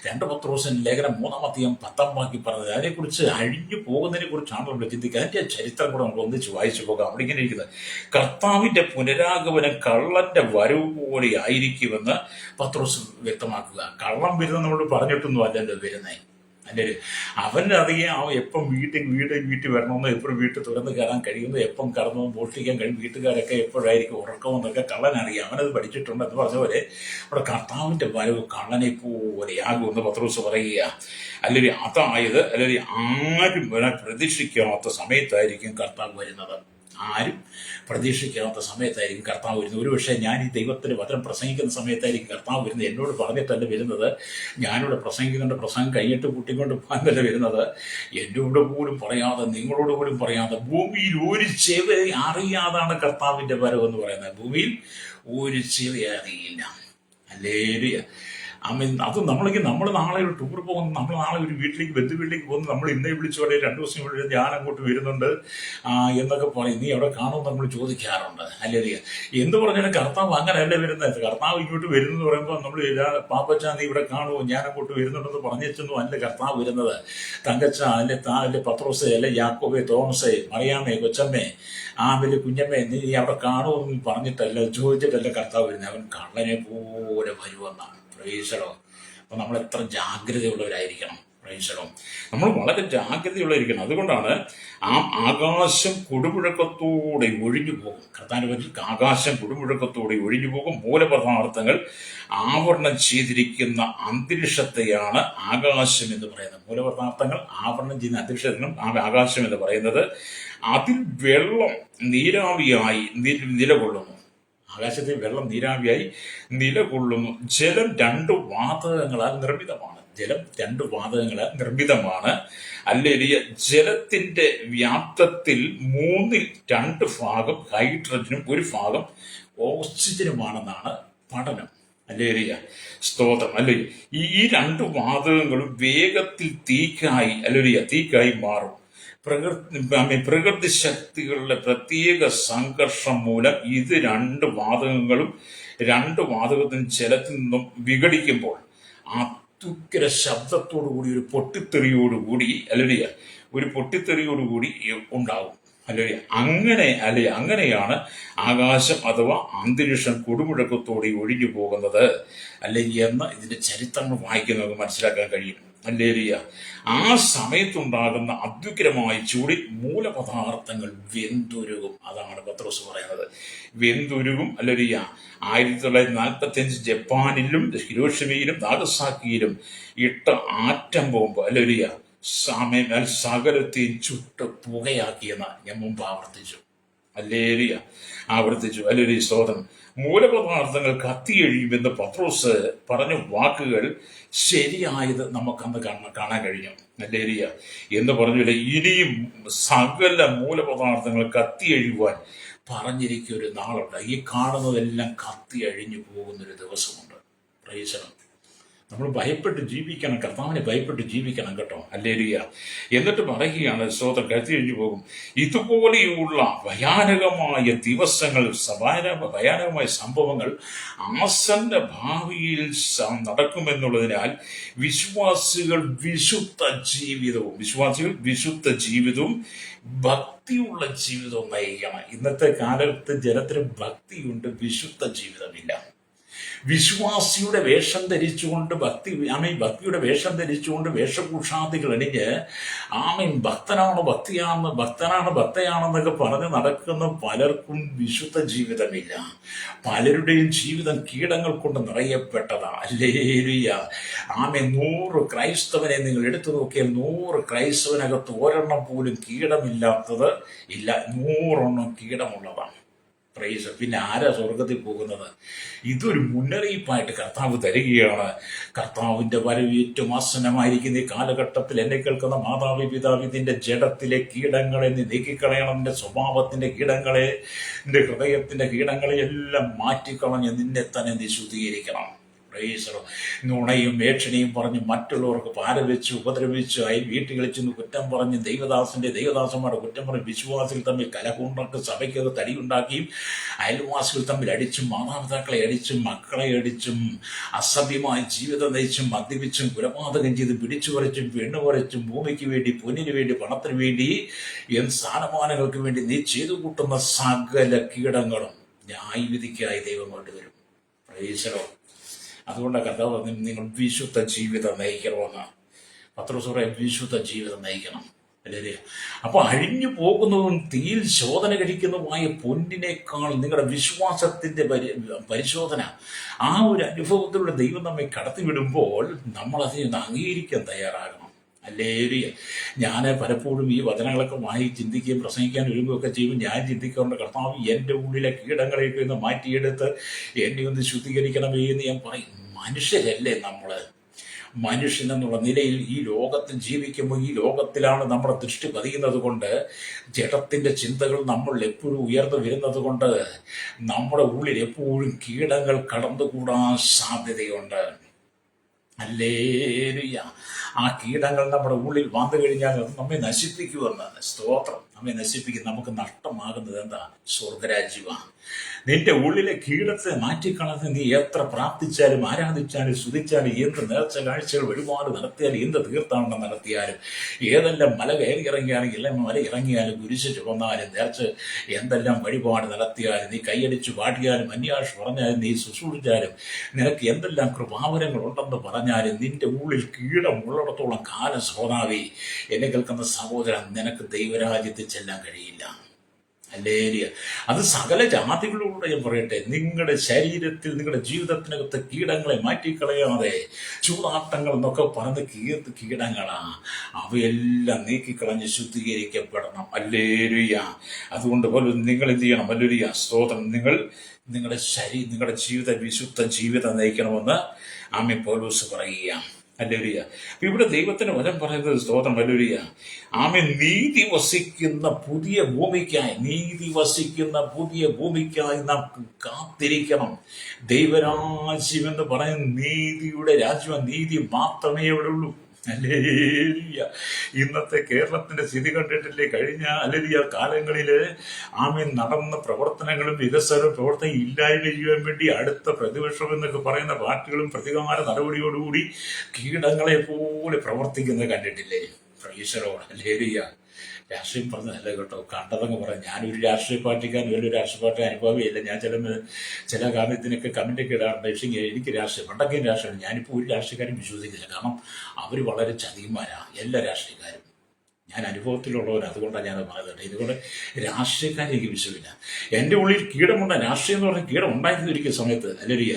2 പത്രോസിന്റെ ലേഖനം 3:10 പറഞ്ഞത്. അതിനെക്കുറിച്ച് അഴിഞ്ഞു പോകുന്നതിനെ കുറിച്ചാണ് നമ്മൾ ചിന്തിക്കുക. അതിന്റെ ചരിത്രം കൂടെ നമ്മൾ ഒന്നിച്ച് വായിച്ചു പോകാം. അവിടെ ഇങ്ങനെ ഇരിക്കുന്നത്, കർത്താവിന്റെ പുനരാഗമനം കള്ളന്റെ വരവ് പോലെ ആയിരിക്കുമെന്ന് പത്രോസ് വ്യക്തമാക്കുക. കള്ളം വരുന്നത് നമ്മൾ പറഞ്ഞിട്ടൊന്നും അല്ലല്ലോ വരുന്നേ. അല്ലേ, അവനറിയാം അവൻ എപ്പം വീട്ടിൽ വരണമെന്നോ, എപ്പോഴും വീട്ടിൽ തുറന്ന് കയറാൻ കഴിയുന്നു, എപ്പം കടന്നു മോഷ്ടിക്കാൻ കഴിയും, വീട്ടുകാരൊക്കെ എപ്പോഴായിരിക്കും ഉറക്കമെന്നൊക്കെ കള്ളനറിയാം. അവനത് പഠിച്ചിട്ടുണ്ട് എന്ന് പറഞ്ഞ പോലെ അവിടെ കർത്താവിന്റെ വരവ് കള്ളനെ പോലെയാകുമെന്ന് പത്രോസ് പറയുക. അല്ലെങ്കിൽ ആരും പ്രതീക്ഷിക്കാത്ത സമയത്തായിരിക്കും കർത്താവ് വരുന്നത്. ആരും പ്രതീക്ഷിക്കാത്ത സമയത്തായിരിക്കും കർത്താവ് വരുന്നത്. ഒരുപക്ഷെ ഞാൻ ഈ ദൈവത്തിന് വചനം പ്രസംഗിക്കുന്ന സമയത്തായിരിക്കും കർത്താവ് വരുന്നത്. എന്നോട് പറഞ്ഞിട്ടല്ല വരുന്നത്, ഞാനിവിടെ പ്രസംഗിക്കുന്നുണ്ട്, പ്രസംഗം കഴിഞ്ഞിട്ട് കൂട്ടിക്കൊണ്ട് പോകാനല്ല വരുന്നത്. എന്നോട് പോലും പറയാതെ, നിങ്ങളോട് പോലും പറയാതെ, ഭൂമിയിൽ ഒരു ചെവി അറിയാതാണ് കർത്താവിന്റെ വരവെന്ന് പറയുന്നത്. ഭൂമിയിൽ ഒരു ചെവി അറിയില്ല. ഹല്ലേലൂയ. അത് നമ്മൾ നാളെ ഒരു ടൂർ പോകുന്നു, നമ്മൾ നാളെ ഒരു ബന്ധുവീട്ടിലേക്ക് പോകുന്നു, നമ്മൾ ഇന്നേ വിളിച്ചു പറയും 2 ദിവസം ഇവിടെ ഞാൻ അങ്ങോട്ട് വരുന്നുണ്ട് എന്നൊക്കെ പറയും. നീ അവിടെ കാണുമെന്ന് നമ്മൾ ചോദിക്കാറുണ്ട്. അല്ലേ, എന്ത് പറഞ്ഞാലും കർത്താവ് അങ്ങനെയല്ല വരുന്നത്. കർത്താവ് ഇങ്ങോട്ട് വരുന്നെന്ന് പറയുമ്പോൾ നമ്മൾ പാപ്പച്ച നീ ഇവിടെ കാണുമോ, ഞാൻ അങ്ങോട്ട് വരുന്നുണ്ടെന്ന് പറഞ്ഞൊന്നും അല്ല കർത്താവ് വരുന്നത്. തങ്കച്ച അല്ലെ പത്രോസേ, അല്ലെ യാക്കോബേ, തോമസേ, മറിയാമേ, കൊച്ചമ്മേ, വലിയ കുഞ്ഞമ്മേ, നീ അവിടെ കാണുമെന്ന് പറഞ്ഞിട്ടല്ല, ചോദിച്ചിട്ടല്ല കർത്താവ് വരുന്നത്. അവൻ കള്ളനെ പോലെ വരുമെന്നാണ്. പ്രൈസലോ. അപ്പൊ നമ്മൾ എത്ര ജാഗ്രതയുള്ളവരായിരിക്കണം. പ്രൈസലോ, നമ്മൾ വളരെ ജാഗ്രതയുള്ളവരായിരിക്കണം. അതുകൊണ്ടാണ് ആകാശം കൊടുമുഴക്കത്തോടെ ഒഴിഞ്ഞു പോകും. കർത്താവിന്റെ പേരിൽ ആകാശം കൊടുമുഴക്കത്തോടെ ഒഴിഞ്ഞു പോകും. മൂലപദാർത്ഥങ്ങൾ ആവരണം ചെയ്തിരിക്കുന്ന അന്തരീക്ഷത്തെയാണ് ആകാശം എന്ന് പറയുന്നത്. മൂലപദാർത്ഥങ്ങൾ ആവരണം ചെയ്യുന്ന അന്തരീക്ഷത്തിനും ആകാശം എന്ന് പറയുന്നത്. അതിൽ വെള്ളം നീരാവിയായി നിലകൊള്ളുന്നു. ആകാശത്തിൽ വെള്ളം നീരാവിയായി നിലകൊള്ളുന്നു. ജലം 2 വാതകങ്ങളാൽ നിർമ്മിതമാണ്. ജലം 2 വാതകങ്ങളാൽ നിർമ്മിതമാണ്. അല്ലെങ്കിൽ ജലത്തിന്റെ വ്യാപ്തത്തിൽ 2 ഭാഗം ഹൈഡ്രജനും 1 ഭാഗം ഓക്സിജനുമാണെന്നാണ് പഠനം. അല്ലേരിയ സ്തോത്രം. അല്ലെ, ഈ 2 വാതകങ്ങളും വേഗത്തിൽ തീക്കായി മാറും. പ്രകൃതി ശക്തികളുടെ പ്രത്യേക സംഘർഷം മൂലം ഇത് 2 വാതകത്തിനും ജലത്തിൽ നിന്നും വിഘടിക്കുമ്പോൾ അത്യുഗ്ര ശബ്ദത്തോടുകൂടി ഒരു പൊട്ടിത്തെറിയോടുകൂടി ഉണ്ടാവും. അങ്ങനെയാണ് ആകാശം അഥവാ അന്തരീക്ഷം കൊടുമുഴക്കത്തോടെ ഒഴിഞ്ഞു പോകുന്നത്. എന്ന് ഇതിന്റെ ചരിത്രങ്ങൾ വായിക്കുന്നവർക്ക് മനസ്സിലാക്കാൻ കഴിയും. ഹല്ലേലൂയ. ആ സമയത്തുണ്ടാകുന്ന അത്യുഗ്രമായ ചൂടിൽ മൂലപദാർത്ഥങ്ങൾ വെന്തുരുകും. അതാണ് പത്രോസ് പറയുന്നത്. വെന്തുരുകും. ഹല്ലേലൂയ. 1945 ജപ്പാനിലും ഹിരോഷിമയിലും നാഗസാക്കിയിലും ഇട്ട ആറ്റം ബോംബ് ഹല്ലേലൂയ സകലത്തെയും ചുട്ട് പുകയാക്കിയെന്ന് ഞാൻ മുമ്പ് ആവർത്തിച്ചു. ഹല്ലേലൂയ. സ്തോത്രം. മൂലപദാർത്ഥങ്ങൾ കത്തിയെഴിയുമെന്ന് പത്രോസ് പറഞ്ഞ വാക്കുകൾ ശരിയായത് നമുക്കന്ന് കാണാൻ കഴിഞ്ഞു. ഹല്ലേലൂയ എന്ന് പറഞ്ഞില്ല, ഇനിയും സകല മൂലപദാർത്ഥങ്ങൾ കത്തിയെഴിയുവാൻ പറഞ്ഞിരിക്കുന്ന ഒരു നാളുണ്ട്. ഈ കാണുന്നതെല്ലാം കത്തിയഴിഞ്ഞു പോകുന്നൊരു ദിവസമുണ്ട്. Praise the Lord. നമ്മൾ ഭയപ്പെട്ട് ജീവിക്കണം, കർത്താവിനെ ഭയപ്പെട്ട് ജീവിക്കണം കേട്ടോ. ഹല്ലേലൂയ. എന്നിട്ട് പറയുകയാണ്, സ്തോത്രം, കത്തിയഴിഞ്ഞു പോകും. ഇതുപോലെയുള്ള ഭയാനകമായ ദിവസങ്ങൾ, ഭയാനകമായ സംഭവങ്ങൾ ആസന്ന ഭാവിയിൽ നടക്കുമെന്നുള്ളതിനാൽ വിശ്വാസികൾ വിശുദ്ധ ജീവിതവും ഭക്തിയുള്ള ജീവിതവും നയിക്കണം. ഇന്നത്തെ കാലത്ത് ജനത്തിന് ഭക്തിയുണ്ട്, വിശുദ്ധ ജീവിതമില്ല. വിശ്വാസിയുടെ വേഷം ധരിച്ചുകൊണ്ട് ഭക്തിയുടെ വേഷം ധരിച്ചുകൊണ്ട് വേഷഭൂഷാദികൾ അണിഞ്ഞ് ഭക്തയാണെന്നൊക്കെ പറഞ്ഞ് നടക്കുന്ന പലർക്കും വിശുദ്ധ ജീവിതമില്ല. പലരുടെയും ജീവിതം കീടങ്ങൾ കൊണ്ട് നിറയപ്പെട്ടതാണ്. ഹല്ലേലൂയ. 100 ക്രൈസ്തവനെ നിങ്ങൾ എടുത്തു നോക്കിയാൽ 100 ക്രൈസ്തവനകത്ത് ഒരെണ്ണം പോലും കീടമില്ലാത്തത് ഇല്ല. 100 കീടമുള്ളതാണ്. പ്രൈസ്. പിന്നെ ആരാ സ്വർഗത്തിൽ പോകുന്നത്? ഇതൊരു മുന്നറിയിപ്പായിട്ട് കർത്താവ് തരികയാണ്. കർത്താവിന്റെ വരവ് ഏറ്റവും ആസന്നമായിരിക്കുന്ന ഈ കാലഘട്ടത്തിൽ എന്നെ കേൾക്കുന്ന മാതാവി പിതാവ്, ഇതിന്റെ ജഡത്തിലെ കീടങ്ങളെ നീ നീക്കിക്കളയണം. നിന്റെ സ്വഭാവത്തിന്റെ കീടങ്ങളെ, നിന്റെ ഹൃദയത്തിന്റെ കീടങ്ങളെ എല്ലാം മാറ്റിക്കളഞ്ഞ് നിന്നെ തന്നെ നീ ശുദ്ധീകരിക്കണം. പ്രൈസറോ. നുണയും മേക്ഷണിയും പറഞ്ഞ് മറ്റുള്ളവർക്ക് പാരവെച്ച് ഉപദ്രവിച്ച് വീട്ടുകളിൽ ചെന്ന് കുറ്റം പറഞ്ഞ് ദൈവദാസന്മാരുടെ കുറ്റം പറഞ്ഞ് വിശ്വാസികൾ തമ്മിൽ കലഹമുണ്ടാക്കി സഭയ്ക്കകത്ത് തടിയുണ്ടാക്കിയും അയൽവാസികൾ തമ്മിൽ അടിച്ചും മാതാപിതാക്കളെ അടിച്ചും മക്കളെ അടിച്ചും അസഭ്യമായ ജീവിതം നയിച്ചും മദ്യപിച്ചും കുലപാതകം ചെയ്ത് പിടിച്ചു പറിച്ചും പെണ്ണു പറിച്ചും ഭൂമിക്ക് വേണ്ടി പൊന്നിന് വേണ്ടി പണത്തിന് വേണ്ടി സ്ഥാനമാനങ്ങൾക്ക് വേണ്ടി നീ ചെയ്തു കൂട്ടുന്ന സകല കീടങ്ങളും ന്യായവിധിക്കായി ദൈവം കൊണ്ടുവരും. പ്രൈസലോ. അതുകൊണ്ടാണ് കഥ പറഞ്ഞു നിങ്ങൾ വിശുദ്ധ ജീവിതം നയിക്കണമെന്ന്. പത്രോസ് വിശുദ്ധ ജീവിതം നയിക്കണം. അല്ലേ? അപ്പൊ അഴിഞ്ഞു പോകുന്നതും തീയിൽ ശോധന കഴിക്കുന്നതുമായ പൊന്നിനേക്കാൾ നിങ്ങളുടെ വിശ്വാസത്തിന്റെ പരിശോധന, ആ ഒരു അനുഭവത്തിലൂടെ ദൈവം നമ്മെ കടത്തിവിടുമ്പോൾ നമ്മൾ അതിനെ അംഗീകരിക്കാൻ തയ്യാറാകണം. അല്ലേരിയ. ഞാൻ പലപ്പോഴും ഈ വചനങ്ങളൊക്കെ ചിന്തിക്കുകയും പ്രസംഗിക്കാൻ ഒരുങ്ങുകയൊക്കെ ചെയ്യുമ്പോൾ ഞാൻ ചിന്തിക്കാറുണ്ട്, കർത്താവ് എൻ്റെ ഉള്ളിലെ കീടങ്ങളെയൊക്കെ ഒന്ന് മാറ്റിയെടുത്ത് എന്നെ ഒന്ന് ശുദ്ധീകരിക്കണമേ എന്ന് ഞാൻ പറയും. മനുഷ്യരല്ലേ നമ്മൾ? മനുഷ്യനെന്നുള്ള നിലയിൽ ഈ ലോകത്തിൽ ജീവിക്കുമ്പോൾ ഈ ലോകത്തിലാണ് നമ്മുടെ ദൃഷ്ടി പതിയുന്നത് കൊണ്ട്, ജഡത്തിൻ്റെ ചിന്തകൾ നമ്മൾ എപ്പോഴും ഉയർന്നു വരുന്നത് കൊണ്ട് നമ്മുടെ ഉള്ളിൽ എപ്പോഴും കീടങ്ങൾ കടന്നുകൂടാൻ സാധ്യതയുണ്ട്. ഹല്ലേലൂയ. ആ കീടങ്ങൾ നമ്മുടെ ഉള്ളിൽ വന്നു കഴിഞ്ഞാൽ അത് നമ്മെ നശിപ്പിക്കുമെന്ന്. സ്തോത്രം. നമ്മെ നശിപ്പിക്കും. നമുക്ക് നഷ്ടമാകുന്നത് എന്താ? സ്വർഗരാജ്യമാണ്. നിന്റെ ഉള്ളിലെ കീടത്തെ മാറ്റിക്കളഞ്ഞ് നീ എത്ര പ്രാർത്ഥിച്ചാലും ആരാധിച്ചാലും സ്തുതിച്ചാലും എന്ത് നേർച്ച കാഴ്ചകൾ ഒരുപാട് നടത്തിയാലും എന്ത് തീർത്ഥാടനം നടത്തിയാലും ഏതെല്ലാം മല കയറി ഇറങ്ങിയാലും എല്ലാം മല ഇറങ്ങിയാലും കുരിശ് ചുമന്നാലും നേർച്ച എന്തെല്ലാം വഴിപാട് നടത്തിയാലും നീ കൈയടിച്ചു പാടിയാലും അന്യാഷ് പറഞ്ഞാലും നീ ശുശ്രൂഷിച്ചാലും നിനക്ക് എന്തെല്ലാം കൃപാവരങ്ങൾ ഉണ്ടെന്ന് പറഞ്ഞാലും നിന്റെ ഉള്ളിൽ കീടം ഉള്ളിടത്തോളം കാലം സോനാവി എന്നെ കേൾക്കുന്ന സഹോദരൻ, നിനക്ക് ദൈവരാജ്യത്തിൽ ചെല്ലാൻ കഴിയില്ല. ഹല്ലേലൂയ. അത് സകല ജാതികളോട് ഞാൻ പറയട്ടെ, നിങ്ങളുടെ ശരീരത്തിൽ നിങ്ങളുടെ ജീവിതത്തിനകത്ത് കീടങ്ങളെ മാറ്റിക്കളയാതെ ചൂതാട്ടങ്ങൾ എന്നൊക്കെ പറഞ്ഞ് കീടങ്ങളാ, അവയെല്ലാം നീക്കിക്കളഞ്ഞ് ശുദ്ധീകരിക്കപ്പെടണം. ഹല്ലേലൂയ. അതുകൊണ്ട് പോലും നിങ്ങൾ എന്ത് ചെയ്യണം? ഹല്ലേലൂയ. സ്തോത്രം. നിങ്ങളുടെ ജീവിത വിശുദ്ധ ജീവിതം നയിക്കണമെന്ന് ആമേൻ പൗലോസ് പറയുക. ഹല്ലേലൂയ. ഇവിടെ ദൈവത്തിന്റെ വചനം പറയുന്നത് സ്തോത്രം. ഹല്ലേലൂയ. ആമേൻ. നീതി വസിക്കുന്ന പുതിയ ഭൂമിക്കായി നാം കാത്തിരിക്കണം. ദൈവരാജ്യം എന്ന് പറയുന്ന നീതിയുടെ രാജ്യം. നീതി മാത്രമേ ഇവിടെ ഉള്ളൂ. ഹല്ലേലൂയ. ഇന്നത്തെ കേരളത്തിന്റെ സ്ഥിതി കണ്ടിട്ടില്ലേ? കഴിഞ്ഞ കാലങ്ങളില് ആമേൻ നടന്ന പ്രവർത്തനങ്ങളും വികസനവും പ്രവർത്തനം ഇല്ലായ്മ ചെയ്യാൻ വേണ്ടി അടുത്ത പ്രതിപക്ഷം എന്നൊക്കെ പറയുന്ന പാർട്ടികളും പ്രതികാര നടപടിയോടുകൂടി കീടങ്ങളെ പോലെ പ്രവർത്തിക്കുന്നത് കണ്ടിട്ടില്ലേ? പ്രൈസലോട്. ഹല്ലേലൂയ. രാഷ്ട്രീയം പറഞ്ഞതല്ല കേട്ടോ, കണ്ടതങ്ങ് പറയാം. ഞാനൊരു രാഷ്ട്രീയ പാർട്ടിക്കാരൻ, വലിയൊരു രാഷ്ട്രീയ പാർട്ടി അനുഭവമില്ല. ഞാൻ ചില കാര്യത്തിനൊക്കെ കമന്റൊക്കെ ഇടാറുണ്ട്. പക്ഷേ എനിക്ക് പണ്ടൊക്കെ രാഷ്ട്രീയം, ഞാനിപ്പോൾ ഒരു രാഷ്ട്രീയക്കാരും വിശ്വസിക്കില്ല. കാരണം അവർ വളരെ ചതിയന്മാരാണ് എല്ലാ രാഷ്ട്രീയക്കാരും. ഞാൻ അനുഭവത്തിലുള്ളവർ, അതുകൊണ്ടാണ് ഞാൻ പറയുന്നത്. ഇതുകൊണ്ട് രാഷ്ട്രീയക്കാരെ എനിക്ക് വിശ്വസിക്കില്ല. എൻ്റെ ഉള്ളിൽ കീടമുണ്ട രാഷ്ട്രീയം എന്ന് പറഞ്ഞാൽ കീടം ഉണ്ടായിരുന്നിരിക്കുന്ന സമയത്ത് അല്ലെരിയ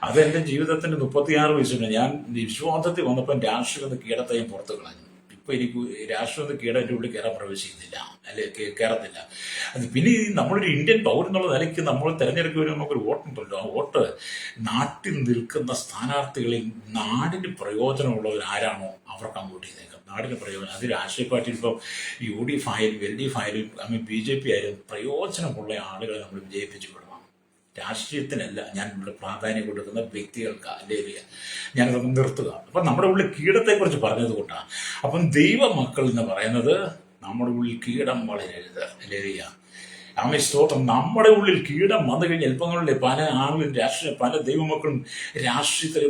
അതെൻ്റെ ജീവിതത്തിൻ്റെ 36 വയസ്സുണ്ട്. ഞാൻ വിശ്വാസത്തിൽ വന്നപ്പോൾ രാഷ്ട്രീയം എന്ന കീടത്തെ ഞാൻ പുറത്ത് കളഞ്ഞു. ഇപ്പൊ എനിക്ക് രാഷ്ട്രീയ കീടം എൻ്റെ ഉള്ളിൽ കയറാൻ പ്രവേശിക്കുന്നില്ല, അല്ലെ കയറത്തില്ല. അത് പിന്നെ നമ്മളൊരു ഇന്ത്യൻ പൗരൻ എന്നുള്ള നിലയ്ക്ക് നമ്മൾ തെരഞ്ഞെടുക്കുമ്പോൾ നമുക്കൊരു വോട്ടുണ്ടല്ലോ. ആ വോട്ട് നാട്ടിൽ നിൽക്കുന്ന സ്ഥാനാർത്ഥികളിൽ നാടിന് പ്രയോജനമുള്ളവർ ആരാണോ അവർക്ക് അങ്ങോട്ട് ചെയ്തേക്കാം. നാടിന് പ്രയോജനം. അത് രാഷ്ട്രീയ പാർട്ടിയിൽ ഇപ്പോൾ UDF ആയാലും LDF ആയാലും BJP ആയാലും പ്രയോജനമുള്ള ആളുകളെ നമ്മൾ വിജയിപ്പിച്ചു വിടണം. രാഷ്ട്രീയത്തിനല്ല ഞാൻ ഇവിടെ പ്രാധാന്യം കൊടുക്കുന്ന വ്യക്തികൾക്ക്. അല്ലേലിയ. ഞാനതൊന്ന് നിർത്തുക. അപ്പം നമ്മുടെ ഉള്ളിൽ കീടത്തെക്കുറിച്ച് പറഞ്ഞത് കൊണ്ടാണ്. അപ്പം ദൈവമക്കൾ എന്ന് പറയുന്നത് നമ്മുടെ ഉള്ളിൽ കീടം വളരരുത്. അല്ലേലിയ. ആമേൻ. സ്തോത്രം. നമ്മുടെ ഉള്ളിൽ കീടം വന്നു കഴിഞ്ഞാൽ എളുപ്പങ്ങളിലെ പല ആളുകളും പല ദൈവമക്കളും രാഷ്ട്രീയ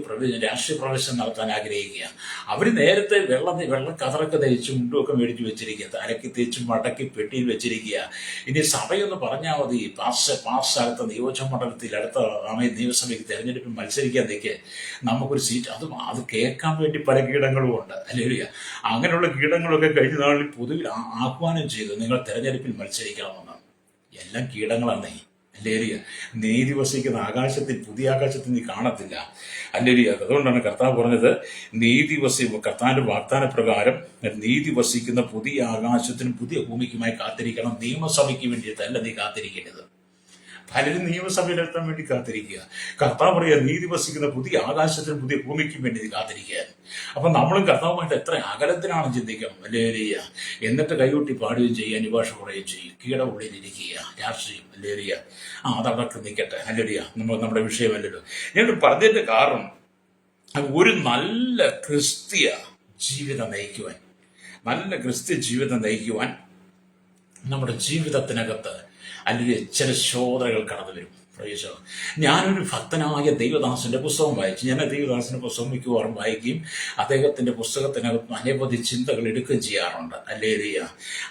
പ്രവേശനം നടത്താൻ ആഗ്രഹിക്കുക. അവർ നേരത്തെ വെള്ള കതറൊക്കെ തേച്ച് മുണ്ടുമൊക്കെ മേടിച്ച് വെച്ചിരിക്കുക, തലക്കി തേച്ച് മടക്കി പെട്ടിയിൽ വെച്ചിരിക്കുക. ഇനി സഭയൊന്ന് പറഞ്ഞാൽ മതി, പാസ് അടുത്ത നിയോജകമണ്ഡലത്തിൽ അടുത്ത നിയമസഭയ്ക്ക് തെരഞ്ഞെടുപ്പിൽ മത്സരിക്കാൻ നിൽക്കുക, നമുക്കൊരു സീറ്റ്. അത് കേൾക്കാൻ വേണ്ടി പല കീടങ്ങളും ഉണ്ട്. അല്ലെങ്കിൽ അങ്ങനെയുള്ള കീടങ്ങളൊക്കെ കഴിഞ്ഞ നാളിൽ പൊതുവിൽ ആഹ്വാനം ചെയ്തു, നിങ്ങൾ തെരഞ്ഞെടുപ്പിൽ മത്സരിക്കണമെന്ന്. എല്ലാം കീടങ്ങളാണ്. അല്ലേരിയ. നീതി വസിക്കുന്ന പുതിയ ആകാശത്തിൽ നീ കാണത്തില്ല. അല്ലേരിയ. അതുകൊണ്ടാണ് കർത്താവ് പറഞ്ഞത്, കർത്താവിന്റെ വാഗ്ദാന പ്രകാരം നീതി വസിക്കുന്ന പുതിയ ആകാശത്തിനും പുതിയ ഭൂമിക്കുമായി കാത്തിരിക്കണം. നിയമസഭയ്ക്ക് വേണ്ടിയിട്ടല്ല നീ കാത്തിരിക്കേണ്ടത്. പലരും നിയമസഭയിലെത്താൻ വേണ്ടി കാത്തിരിക്കുക. കർത്താവ് പറയുക, നീതി വസിക്കുന്ന പുതിയ ആകാശത്തിനും പുതിയ ഭൂമിക്കും വേണ്ടി നീ കാത്തിരിക്കുക. അപ്പൊ നമ്മളും കർത്താവുമായിട്ട് എത്ര അകലത്തിനാണ് ചിന്തിക്കണം. അല്ലേരിയ. എന്നിട്ട് കൈകൊട്ടി പാടുകയും ചെയ്യുക, അനുഭാഷ പറയുകയും ചെയ്യും. കീട ഉള്ളിലിരിക്കുക. രാഷ്ട്രീയം. അല്ലേരിയ. അതടക്കം നിൽക്കട്ടെ. അല്ലേരിയ. നമ്മുടെ വിഷയമല്ലല്ലോ. ഞാൻ പറഞ്ഞതിന്റെ കാരണം ഒരു നല്ല ക്രിസ്തീയ ജീവിതം നയിക്കുവാൻ നല്ല ക്രിസ്ത്യ ജീവിതം നയിക്കുവാൻ നമ്മുടെ ജീവിതത്തിനകത്ത് അല്ലെങ്കിൽ ചില ശോധനകൾ കടന്നു വരും. പ്രയോഗിച്ചോ, ഞാനൊരു ഭക്തനായ ദൈവദാസന്റെ പുസ്തകം വായിച്ചു. ഞാൻ ദൈവദാസന്റെ പുസ്തകം മിക്കവാറും വായിക്കുകയും അദ്ദേഹത്തിന്റെ പുസ്തകത്തിനകത്ത് അനവധി ചിന്തകൾ എടുക്കുകയും ചെയ്യാറുണ്ട്. അല്ലേലിയ.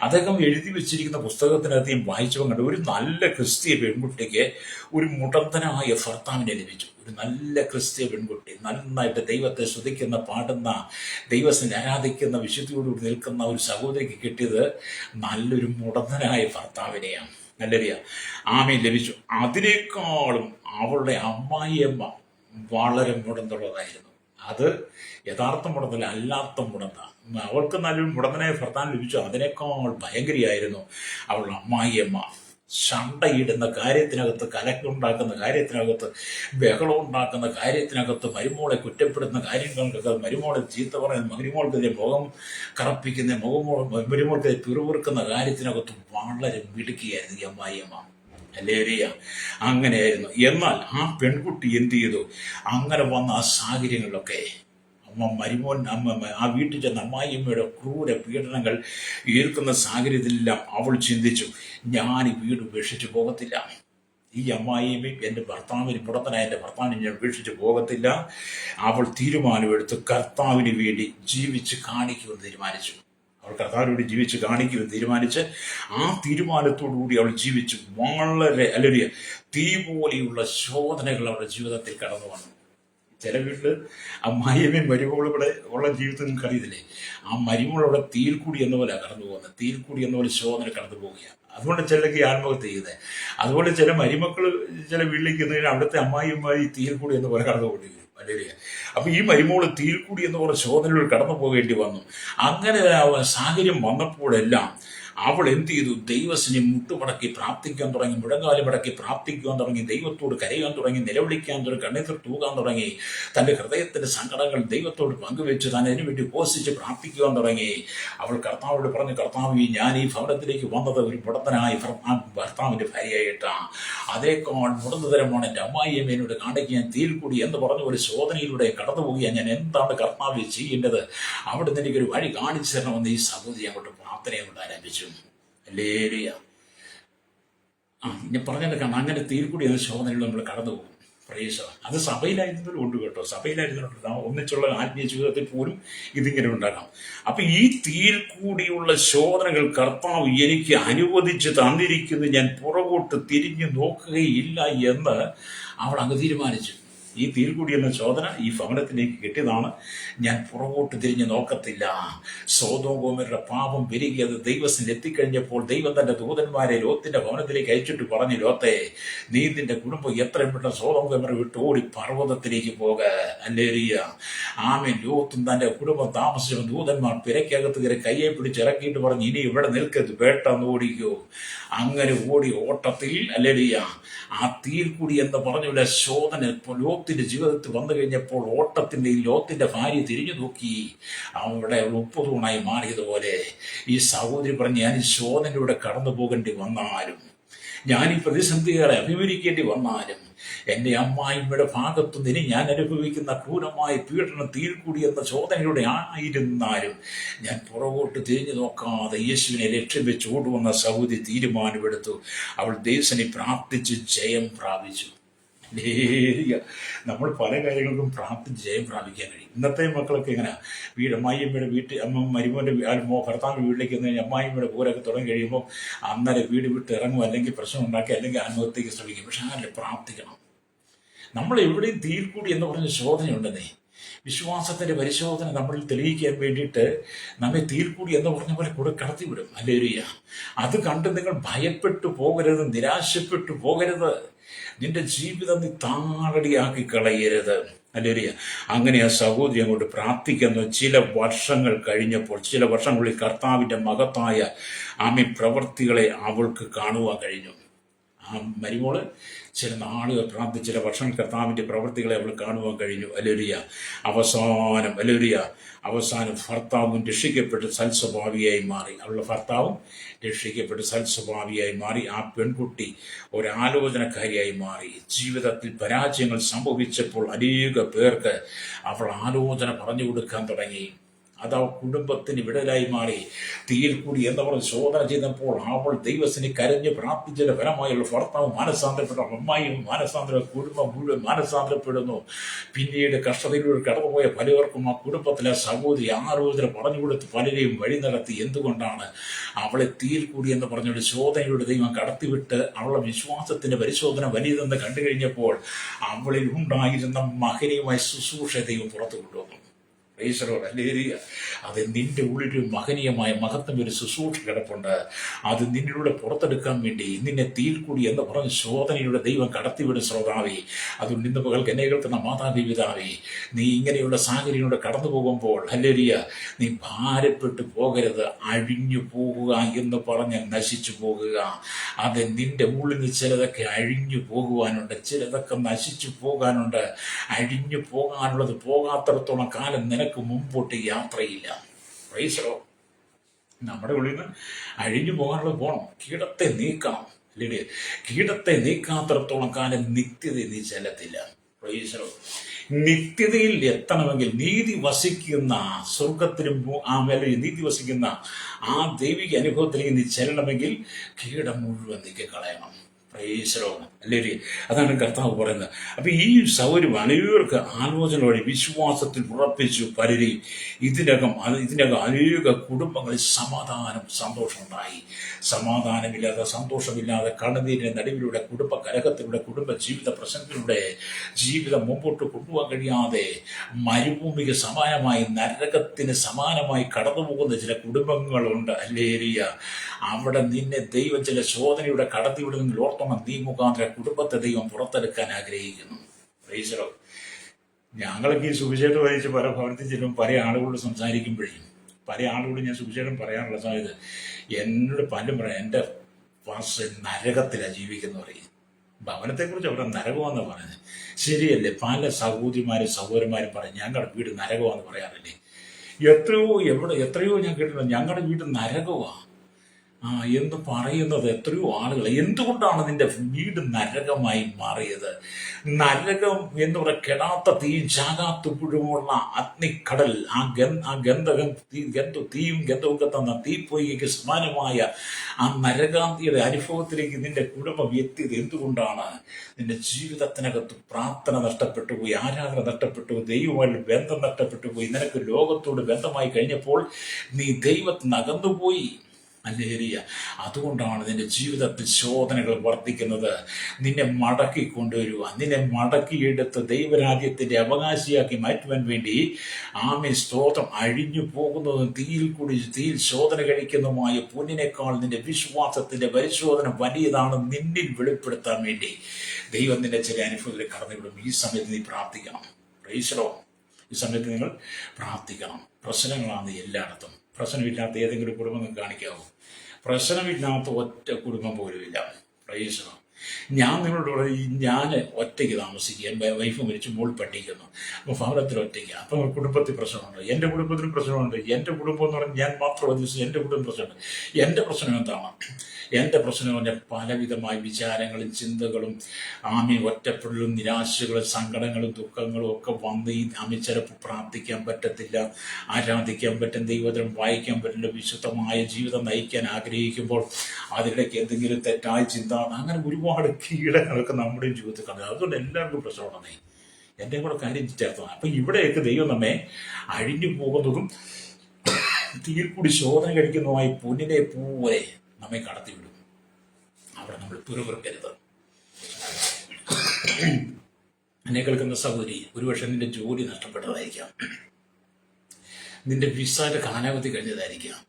അദ്ദേഹം എഴുതി വെച്ചിരിക്കുന്ന പുസ്തകത്തിനകത്ത് ഞാൻ വായിച്ചപ്പോൾ കണ്ടു, ഒരു നല്ല ക്രിസ്തീയ പെൺകുട്ടിക്ക് ഒരു മുടന്തനായ ഭർത്താവിനെ ലഭിച്ചു. ഒരു നല്ല ക്രിസ്തീയ പെൺകുട്ടി, നന്നായിട്ട് ദൈവത്തെ സ്തുതിക്കുന്ന, പാടുന്ന, ദൈവത്തെ ആരാധിക്കുന്ന, വിശുദ്ധിയോടുകൂടി നിൽക്കുന്ന ഒരു സഹോദരിക്ക് കിട്ടിയത് നല്ലൊരു മുടന്തനായ ഭർത്താവിനെയാണ്. നല്ലറിയ ആമേൻ ലഭിച്ചു. അതിനേക്കാളും അവളുടെ അമ്മായിയമ്മ വളരെ മുടന്തുള്ളതായിരുന്നു. അത് യഥാർത്ഥ മുടന്തല്ല, അല്ലാത്ത മുടന്ത. അവൾക്ക് നല്ലൊരു മുടന്തനായ ഭർത്താവ് ലഭിച്ചു. അതിനേക്കാൾ ഭയങ്കരിയായിരുന്നു അവളുടെ അമ്മായിയമ്മ. ശണ്ടയിടുന്ന കാര്യത്തിനകത്ത്, കലക്കുണ്ടാക്കുന്ന കാര്യത്തിനകത്ത്, ബഹളം ഉണ്ടാക്കുന്ന കാര്യത്തിനകത്ത്, മരുമോളെ കുറ്റപ്പെടുന്ന കാര്യങ്ങൾക്കൊക്കെ, മരുമോളെ ചീത്ത പറയുന്ന, മരുമോൾക്കെതിരെ മുഖം കറപ്പിക്കുന്ന, മരുമോൾക്കെതിരെ പിറുപിറുക്കുന്ന കാര്യത്തിനകത്ത് വളരെ മിടുക്കിയായിരുന്നു ഈ അമ്മായിയമ്മ. അല്ലേറിയ അങ്ങനെയായിരുന്നു. എന്നാൽ ആ പെൺകുട്ടി എന്ത് ചെയ്തു? അങ്ങനെ വന്ന ആ സാഹചര്യങ്ങളിലൊക്കെ ആ വീട്ടിൽ ചെന്ന അമ്മായിയമ്മയുടെ ക്രൂര പീഡനങ്ങൾ ഏൽക്കുന്ന സാഹചര്യത്തിലെല്ലാം അവൾ ചിന്തിച്ചു, ഞാൻ ഈ വീട് ഉപേക്ഷിച്ച് പോകത്തില്ല. ഈ അമ്മായിയമ്മയും എൻ്റെ ഭർത്താവിന് പുറത്തനായ എൻ്റെ ഭർത്താവിനെ ഞാൻ ഉപേക്ഷിച്ച് പോകത്തില്ല. അവൾ തീരുമാനമെടുത്ത് കർത്താവിന് വേണ്ടി ജീവിച്ച് കാണിക്കുമെന്ന് തീരുമാനിച്ചു. അവൾ കർത്താവിനോട് ജീവിച്ച് കാണിക്കുമെന്ന് തീരുമാനിച്ച് ആ തീരുമാനത്തോടുകൂടി അവൾ ജീവിച്ചു. വളരെ അലറിയ തീ പോലെയുള്ള ശോധനകൾ അവളുടെ ജീവിതത്തിൽ കടന്നു വന്നു. ചില വീട്ടിൽ അമ്മായിയമ്മയും മരുമകളും കൂടെ ഉള്ള ജീവിതം നിങ്ങൾക്ക് അറിയത്തില്ലേ? ആ മരുമകളോടെ തീയിൽ കൂടി എന്ന പോലെ കടന്നു പോകുന്നത്, തീയിൽ കൂടി എന്ന പോലെ ശോധന കടന്നു പോവുകയാണ്. അതുകൊണ്ട് ചിലക്ക് ആത്മഹത്യ ചെയ്യുന്നത്. അതുപോലെ ചില മരുമക്കൾ ചില വീട്ടിലേക്ക് എന്നതിന് അവിടുത്തെ അമ്മായിയമ്മായി തീയിൽ കൂടി എന്ന പോലെ കടന്നു പോകേണ്ടി വരും. അല്ലേ? അപ്പൊ ഈ മരുമോള് തീയിൽ കൂടി എന്ന പോലെ ശോധനകൾ കടന്നു പോകേണ്ടി വന്നു. അങ്ങനെ സാഹചര്യം വന്നപ്പോഴെല്ലാം അവൾ എന്ത് ചെയ്തു? ദൈവത്തിനെ മുട്ടുമടക്കി പ്രാർത്ഥിക്കാൻ തുടങ്ങി, മുഴങ്കാലി മടക്കി പ്രാർത്ഥിക്കുവാൻ തുടങ്ങി, ദൈവത്തോട് കരയാൻ തുടങ്ങി, നിലവിളിക്കാൻ തുടങ്ങി, കണ്ണീർ തൂകാൻ തുടങ്ങി, തൻ്റെ ഹൃദയത്തിന്റെ സങ്കടങ്ങൾ ദൈവത്തോട് പങ്കുവെച്ച് താൻ അതിനുവേണ്ടി ഉപസിച്ച് പ്രാർത്ഥിക്കുവാൻ തുടങ്ങി. അവൾ കർത്താവോട് പറഞ്ഞു, കർത്താവ്, ഞാൻ ഈ ഭവനത്തിലേക്ക് വന്നത് ഒരു മുടന്തനായ ഭർത്താവിന്റെ ഭാര്യയായിട്ടാണ്. അതേക്കാൾ മുടന്തതരമാണ് എൻ്റെ അമ്മായിയമ്മേനോട് കാണിക്കാൻ തീയിൽ കൂടി എന്ന് പറഞ്ഞ ഒരു ശോധനയിലൂടെ കടന്നു പോവുകയാൽ ഞാൻ എന്താണ് കർത്താവ് ചെയ്യേണ്ടത്? അവിടെ നിന്ന് എനിക്കൊരു വഴി കാണിച്ചു തരണമെന്ന് ഈ സഹോദരി അങ്ങോട്ട് പ്രാർത്ഥന കൊണ്ട് ആരംഭിച്ചു. അല്ലേലൂയ. ഞാൻ പറഞ്ഞെടുക്കണം, അങ്ങനെ തീയിൽ കൂടി എന്ന ശോധനയിൽ നമ്മൾ കടന്നു പോകും. പ്രേസ അത് സഭയിലായിരുന്നവരും ഉണ്ട് കേട്ടോ. സഭയിലായിരുന്നവരുണ്ട്. ഒന്നിച്ചുള്ള ആത്മീയ ജീവിതത്തിൽ പോലും ഇതിങ്ങനെ ഉണ്ടാകാം. അപ്പൊ ഈ തീയിൽ കൂടിയുള്ള ശോധനകൾ കർത്താവ് എനിക്ക് അനുവദിച്ച് തന്നിരിക്കുന്നത് ഞാൻ പുറകോട്ട് തിരിഞ്ഞു നോക്കുകയില്ല എന്ന് അവൾ അങ്ങ് തീരുമാനിച്ചു. ഈ തീയിൽ കൂടി എന്ന ശോധന ഈ ഭവനത്തിലേക്ക് കിട്ടിയതാണ്. ഞാൻ പുറകോട്ട് തിരിഞ്ഞു നോക്കത്തില്ല. സോദോം ഗോമോരയുടെ പാപം പെരുകിയത് ദൈവത്തിൽ എത്തിക്കഴിഞ്ഞപ്പോൾ ദൈവം തന്റെ ദൂതന്മാരെ ലോത്തിന്റെ ഭവനത്തിലേക്ക് അയച്ചിട്ട് പറഞ്ഞു, ലോത്തെ, നീ നിന്റെ കുടുംബം എത്രയും പെട്ടെന്ന് സോദോം ഗോമോര വിട്ട് ഓടി പർവ്വതത്തിലേക്ക് പോക. അല്ലേറിയ ആമേൻ. ലോത്തും തന്റെ കുടുംബം താമസിച്ച ദൂതന്മാർ പിരക്കകത്ത് കയറി കയ്യെ പിടിച്ച് ഇറക്കിയിട്ട് പറഞ്ഞു, ഇനി ഇവിടെ നിൽക്കരുത്, പെട്ടെന്ന് ഓടിക്കോ. അങ്ങനെ ഓടി ഓട്ടത്തിൽ അല്ലേറിയ ആ തീയിൽ കൂടി എന്ന് പറഞ്ഞ ശോധന ലോത്തിന്റെ ജീവിതത്തിൽ വന്നു കഴിഞ്ഞപ്പോൾ ഓട്ടത്തിന്റെ ലോത്തിന്റെ ഭാര്യ തിരിഞ്ഞു നോക്കി അവിടെ ഉപ്പുതൂണായി മാറിയതുപോലെ ഈ സഹോദരി പറഞ്ഞ്, ഞാൻ ഈ ശോധനയിലൂടെ കടന്നു പോകേണ്ടി വന്നാലും, ഞാൻ ഈ പ്രതിസന്ധികളെ അഭിമുഖീകരിക്കേണ്ടി വന്നാലും, എൻ്റെ അമ്മായിമ്മയുടെ ഭാഗത്തു നിന്ന് ഞാൻ അനുഭവിക്കുന്ന ക്രൂരമായ പീഡനം തീയിൽ കൂടി എന്ന ശോധനയിലൂടെ ആയിരുന്നാലും ഞാൻ പുറകോട്ട് തിരിഞ്ഞു നോക്കാതെ യേശുവിനെ ലക്ഷ്യം വെച്ച് ഓടുവന്ന സഹോദരി തീരുമാനമെടുത്തു. അവൾ ദേശനെ പ്രാർത്ഥിച്ച് ജയം പ്രാപിച്ചു. നമ്മൾ പല കാര്യങ്ങൾക്കും പ്രാർത്ഥിച്ച് ജയം പ്രാപിക്കാൻ കഴിയും. ഇന്നത്തെ മക്കളൊക്കെ എങ്ങനെ അമ്മായിയമ്മയുടെ വീട്ടിൽ മരുമോൻ്റെ ഭർത്താവിൻ്റെ വീട്ടിലേക്ക് വന്നു കഴിഞ്ഞാൽ അമ്മായിയമ്മയുടെ പോരൊക്കെ തുടങ്ങി കഴിയുമ്പോൾ അന്നേരം വീട് വിട്ട് ഇറങ്ങും, അല്ലെങ്കിൽ പ്രശ്നം ഉണ്ടാക്കി, അല്ലെങ്കിൽ ആത്മഹത്യക്ക് ശ്രമിക്കും. പക്ഷെ അങ്ങനെ പ്രാർത്ഥിക്കണം. നമ്മൾ എവിടെയും തീയിൽ കൂടി എന്ന് പറഞ്ഞ ശോധനയുണ്ടെന്നേ. വിശ്വാസത്തിന്റെ പരിശോധന നമ്മളിൽ തെളിയിക്കാൻ വേണ്ടിയിട്ട് നമ്മെ തീയിൽ കൂടി എന്ന് പറഞ്ഞ പോലെ കൂടെ കടത്തിവിടും. ഹല്ലേലൂയ. അത് കണ്ട് നിങ്ങൾ ഭയപ്പെട്ടു പോകരുത്, നിരാശപ്പെട്ടു പോകരുത്. നിന്റെ ജീവിതം നീ താറടിയാക്കി കളയരുത്. ഹല്ലേലൂയ. അങ്ങനെ ആ സഹോദരി അങ്ങോട്ട് പ്രാർത്ഥിക്കുന്നു. ചില വർഷങ്ങൾ കഴിഞ്ഞപ്പോൾ, ചില വർഷങ്ങളിൽ കർത്താവിന്റെ മഹത്തായ പ്രവൃത്തികളെ അവൾക്ക് കാണുവാൻ കഴിഞ്ഞു. ആ മരുമോള് ചില നാളുകൾ പ്രാർത്ഥിച്ച ചില വർഷങ്ങൾ കർത്താവിൻ്റെ പ്രവൃത്തികളെ അവൾ കാണുവാൻ കഴിഞ്ഞു. അല്ലേലൂയ. അവസാനം ഭർത്താവും രക്ഷിക്കപ്പെട്ട് സൽസ്വഭാവിയായി മാറി. അവളുടെ ഭർത്താവും രക്ഷിക്കപ്പെട്ട് സൽസ്വഭാവിയായി മാറി. ആ പെൺകുട്ടി ഒരാലോചനക്കാരിയായി മാറി. ജീവിതത്തിൽ പരാജയങ്ങൾ സംഭവിച്ചപ്പോൾ അനേക പേർക്ക് അവൾ ആലോചന പറഞ്ഞു കൊടുക്കാൻ തുടങ്ങി. അത് ആ കുടുംബത്തിന് വിടലായി മാറി. തീയിൽ കൂടി എന്നവർ ശോധന ചെയ്തപ്പോൾ അവൾ ദൈവത്തിന് കരഞ്ഞ് പ്രാർത്ഥിച്ചതിന്റെ ഫലമായുള്ള ഭർത്താവ് മാനസാന്തരപ്പെട്ട, അമ്മായിയും കുടുംബം മുഴുവൻ മാനസാന്തരപ്പെടുന്നു. പിന്നീട് കഷ്ടതയിലൂടെ കടന്നുപോയ പലവർക്കും ആ കുടുംബത്തിലെ സഹോദരി ആലോചന പറഞ്ഞു കൊടുത്ത് പലരെയും വഴി നടത്തി. എന്തുകൊണ്ടാണ്? അവളെ തീയിൽ കൂടി എന്ന് പറഞ്ഞൊരു ശോധനയുടെ ദൈവം കടത്തിവിട്ട് അവളുടെ വിശ്വാസത്തിന്റെ പരിശോധന വലിയതെന്ന് കണ്ടു കഴിഞ്ഞപ്പോൾ അവളിൽ ഉണ്ടായിരുന്ന മഹനീയമായ ശുശ്രൂഷ ദൈവം പുറത്തു കൊണ്ടുവന്നു. അത് നിന്റെ ഉള്ളിലൊരു മഹനീയമായ മഹത്വം, ഒരു ശുശ്രൂഷ കിടപ്പുണ്ട്. അത് നിന്നിലൂടെ പുറത്തെടുക്കാൻ വേണ്ടി നിന്നെ തീയിൽ കൂടി എന്ന് പറഞ്ഞ ശോധനയുടെ ദൈവം കടത്തിവിടും. ശ്രോതാവേ, അതുകൊണ്ട് ഇന്ന് പകൽ എന്നെ കേൾക്കുന്ന മാതാപിതാവേ, നീ ഇങ്ങനെയുള്ള സാഹചര്യങ്ങളൂടെ കടന്നു പോകുമ്പോൾ നീ ഭാരപ്പെട്ടു പോകരുത്. അഴിഞ്ഞു പോകുക എന്ന് പറഞ്ഞ് നശിച്ചു പോകുക. അത് നിന്റെ ഉള്ളിൽ നിന്ന് ചിലതൊക്കെ അഴിഞ്ഞു പോകുവാനുണ്ട്, ചിലതൊക്കെ നശിച്ചു പോകാനുണ്ട്. അഴിഞ്ഞു പോകാനുള്ളത് പോകാത്തിടത്തോളം കാലം നിനക്ക് മുമ്പോട്ട് യാത്രയില്ല. പ്രൈസലോ. നമ്മുടെ ഉള്ളിൽ നിന്ന് അഴിഞ്ഞു പോകാനുള്ളത് പോകണം. കീടത്തെ നീക്കണം. അല്ലേ? കീടത്തെ നീക്കാത്തിടത്തോളം കാലം നിത്യത നീ ചെല്ലത്തില്ല. പ്രൈസലോ. നിത്യതയിൽ എത്തണമെങ്കിൽ നീതി വസിക്കുന്ന സ്വർഗത്തിലും നീതി വസിക്കുന്ന ആ ദൈവിക അനുഭവത്തിലേക്ക് നീ ചെല്ലണമെങ്കിൽ കീടം മുഴുവൻ നീക്കി കളയണം. അല്ലേ? അതാണ് കർത്താവ് പറയുന്നത്. അപ്പൊ ഈ സൗകര്യം അനേകർക്ക് ആലോചന വഴി വിശ്വാസത്തിൽ ഉറപ്പിച്ചു പലരെയും ഇതിനകം അനേക കുടുംബങ്ങളിൽ സന്തോഷം ഉണ്ടായി. സമാധാനമില്ലാതെ, സന്തോഷമില്ലാതെ, കണ്ണുനീരിന്റെ നടുവിലൂടെ, കുടുംബ കലഹത്തിലൂടെ, കുടുംബ ജീവിത പ്രശ്നത്തിലൂടെ ജീവിതം മുമ്പോട്ട് കൊണ്ടുപോകാൻ കഴിയാതെ മരുഭൂമിക്ക് സമാനമായി, നരകത്തിന് സമാനമായി കടന്നുപോകുന്ന ചില കുടുംബങ്ങളുണ്ട്. അല്ലേരിയ. അവിടെ നിന്നെ ദൈവം ചില ശോധനയുടെ കടത്തിവിടുന്നെങ്കിൽ ഓർത്തോണം, നീ മുഖാന്തര കുടുംബത്തെ ദൈവം പുറത്തെടുക്കാൻ ആഗ്രഹിക്കുന്നു. പ്രൈസലോ. ഞങ്ങളൊക്കെ ഈ സുവിശേഷം വായിച്ച് പല ഭവനത്തിൽ ചെല്ലും പല ആളുകളോട് സംസാരിക്കുമ്പോഴേ പല ആളുകളോട് ഞാൻ സുവിശേഷം പറയാനുള്ള സാധ്യത എന്നോട് പലരും പറയാം, എൻ്റെ പാസ്റ്റർ നരകത്തിലാണ് ജീവിക്കുന്ന പറയും. ഭവനത്തെക്കുറിച്ച് അവിടെ നരകമെന്ന് പറയുന്നത് ശരിയല്ലേ? പല സഹോദരന്മാരും പറയും ഞങ്ങളുടെ വീട് നരകമാണെന്ന് പറയാറില്ലേ? എത്രയോ ഞാൻ കേട്ടിട്ടുണ്ട് ഞങ്ങളുടെ വീട് നരകമാണ് എന്ന് പറയുന്നത് എത്രയോ ആളുകൾ. എന്തുകൊണ്ടാണ് നിന്റെ വീട് നരകമായി മാറിയത്? നരകം എന്ന് പറയുന്ന കെടാത്ത തീയും ചാകാത്തുമ്പോഴുമുള്ള അഗ്നിക്കടൽ, ആ തീയും ഗന്ധവും കത്തുന്ന തീപ്പൊയ്ക്ക് സമാനമായ ആ നരകാന്തിയുടെ അനുഭവത്തിലേക്ക് നിന്റെ കുടുംബം എത്തിയത് എന്തുകൊണ്ടാണ്? നിന്റെ ജീവിതത്തിനകത്ത് പ്രാർത്ഥന നഷ്ടപ്പെട്ടു പോയി, ആരാധന നഷ്ടപ്പെട്ടു പോയി, ദൈവമായിട്ട് ബന്ധം നഷ്ടപ്പെട്ടു പോയി. നിനക്ക് ലോകത്തോട് ബന്ധമായി കഴിഞ്ഞപ്പോൾ നീ ദൈവത്തിന് അകന്നുപോയി. അല്ലേരിയ. അതുകൊണ്ടാണ് നിന്റെ ജീവിതത്തിൽ ശോധനകൾ വർദ്ധിക്കുന്നത്. നിന്നെ മടക്കി കൊണ്ടുവരുവാൻ, നിന്നെ മടക്കിയെടുത്ത് ദൈവരാജ്യത്തിന്റെ അവകാശിയാക്കി മാറ്റുവാൻ വേണ്ടി സ്തോത്രം അഴിഞ്ഞു പോകുന്നതും തീയിൽ ശോധന കഴിക്കുന്നതുമായ പൊന്നിനേക്കാൾ നിന്റെ വിശ്വാസത്തിന്റെ പരിശോധന വലിയതാണ് നിന്നിൽ വെളിപ്പെടുത്താൻ വേണ്ടി ദൈവം നിന്റെ ചില അനുഭവത്തിൽ കടന്നുവിടും. ഈ സമയത്ത് നീ പ്രാർത്ഥിക്കണം. പ്രൈസലോ. ഈ സമയത്ത് നിങ്ങൾ പ്രാർത്ഥിക്കണം. പ്രശ്നങ്ങളാണ് എല്ലായിടത്തും. പ്രശ്നമില്ലാത്ത ഏതെങ്കിലും കുടുംബം നിങ്ങൾക്ക് കാണിക്കാവൂ? പ്രശ്നമില്ലാത്ത ഒറ്റ കുടുംബം പോലുമില്ല. പ്രൈസലോ. ഞാൻ നിങ്ങളോട് പറയും, ഞാൻ ഒറ്റയ്ക്ക് താമസിക്കുക, എൻ്റെ വൈഫ് മരിച്ചു, മോൾ പഠിക്കുന്നു, അപ്പോൾ ഭവനത്തിൽ ഒറ്റയ്ക്ക്. അപ്പം കുടുംബത്തിൽ പ്രശ്നമുണ്ട്, എൻ്റെ കുടുംബത്തിന് പ്രശ്നമുണ്ട്. എൻ്റെ കുടുംബം എന്ന് പറഞ്ഞാൽ ഞാൻ മാത്രം ഉദ്ദേശിച്ച് എൻ്റെ കുടുംബം പ്രശ്നമുണ്ട്. എൻ്റെ പ്രശ്നം എന്താണ്? എൻ്റെ പ്രശ്നം എന്ന് പറഞ്ഞാൽ പലവിധമായ വിചാരങ്ങളും ചിന്തകളും ഒറ്റപ്പെടലും നിരാശകളും സങ്കടങ്ങളും ദുഃഖങ്ങളും ഒക്കെ വന്ന് ചിലപ്പോൾ പ്രാർത്ഥിക്കാൻ പറ്റത്തില്ല, ആരാധിക്കാൻ പറ്റും, ദൈവത്തിനും വായിക്കാൻ പറ്റില്ല, വിശുദ്ധമായ ജീവിതം നയിക്കാൻ ആഗ്രഹിക്കുമ്പോൾ അതിനിടയ്ക്ക് എന്തെങ്കിലും തെറ്റായ ചിന്ത, അങ്ങനെ ഒരുപാട് കീടങ്ങളൊക്കെ നമ്മുടെ ജീവിതത്തിൽ കാണുക. അതുകൊണ്ട് എല്ലാവർക്കും പ്രശ്നമുണ്ടെന്നേ എൻ്റെ കൂടെ കാര്യം ചേർത്താണ്. അപ്പം ഇവിടെയൊക്കെ ദൈവം നമ്മെ അഴിഞ്ഞു പോകുന്നതും തീയിൽ കൂടി ശോധന കഴിക്കുന്നതുമായി പൊന്നിനെ പോലെ നമ്മെ കടത്തിവിടും. അവിടെ നമ്മൾ പിറുപിറുക്കരുത്. എന്നെ കേൾക്കുന്ന സഹോദരി, ഒരുപക്ഷെ നിന്റെ ജോലി നഷ്ടപ്പെട്ടതായിരിക്കാം, നിന്റെ വിസയുടെ കാലാവധി കഴിഞ്ഞതായിരിക്കാം,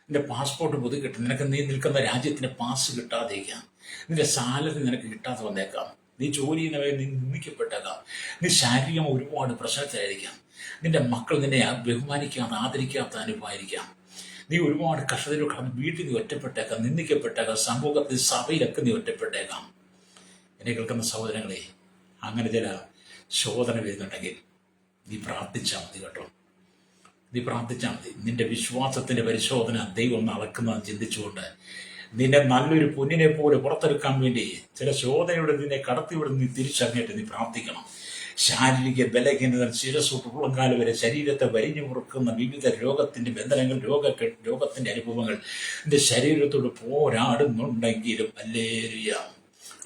നിന്റെ പാസ്പോർട്ട് പുതുക്കി കിട്ടും, നിനക്ക് നീ നിൽക്കുന്ന രാജ്യത്തിന്റെ പാസ് കിട്ടാതിരിക്കാം, നിന്റെ സാലറി നിനക്ക് കിട്ടാതെ വന്നേക്കാം, നീ ജോലി ചെയ്യുന്നവരെ നീ നിന്ദിക്കപ്പെട്ടേക്കാം, നീ ശാരീരികം ഒരുപാട് പ്രശ്നത്തിലായിരിക്കാം, നിന്റെ മക്കൾ നിന്നെ ബഹുമാനിക്കാത്ത ആദരിക്കാത്ത അനുഭവമായിരിക്കാം, നീ ഒരുപാട് കഷ്ടതയിൽ കടന്ന് വീട്ടിൽ നീ ഒറ്റപ്പെട്ടേക്കാം, നിന്ദിക്കപ്പെട്ടേക്കാം, സമൂഹത്തിൽ സഭയിലൊക്കെ നീ ഒറ്റപ്പെട്ടേക്കാം. എന്നെ കേൾക്കുന്ന സഹോദരങ്ങളെ, അങ്ങനെ ചില ശോധന വരുന്നുണ്ടെങ്കിൽ നീ പ്രാർത്ഥിച്ചാൽ മതി കേട്ടോ. നീ പ്രാർത്ഥിച്ചാൽ മതി. നിന്റെ വിശ്വാസത്തിന്റെ പരിശോധന ദൈവം ഒന്ന് അളക്കുന്നതെന്ന് ചിന്തിച്ചുകൊണ്ട് നിന്നെ നല്ലൊരു പൊന്നിനെ പോലെ പുറത്തെടുക്കാൻ വേണ്ടി ചില ശോധനയുടെ നിന്നെ കടത്തിവിടുന്ന് നീ തിരിച്ചറിഞ്ഞിട്ട് നീ പ്രാർത്ഥിക്കണം. ശാരീരിക ബലഹീനത, ശിരസ്സൊട്ട് ഉള്ളംകാല് വരെ ശരീരത്തെ വരിഞ്ഞു മുറുക്കുന്ന വിവിധ രോഗത്തിന്റെ ബന്ധനങ്ങൾ, രോഗത്തിന്റെ അനുഭവങ്ങൾ നിന്റെ ശരീരത്തോട് പോരാടുന്നുണ്ടെങ്കിലും ഹല്ലേലൂയ,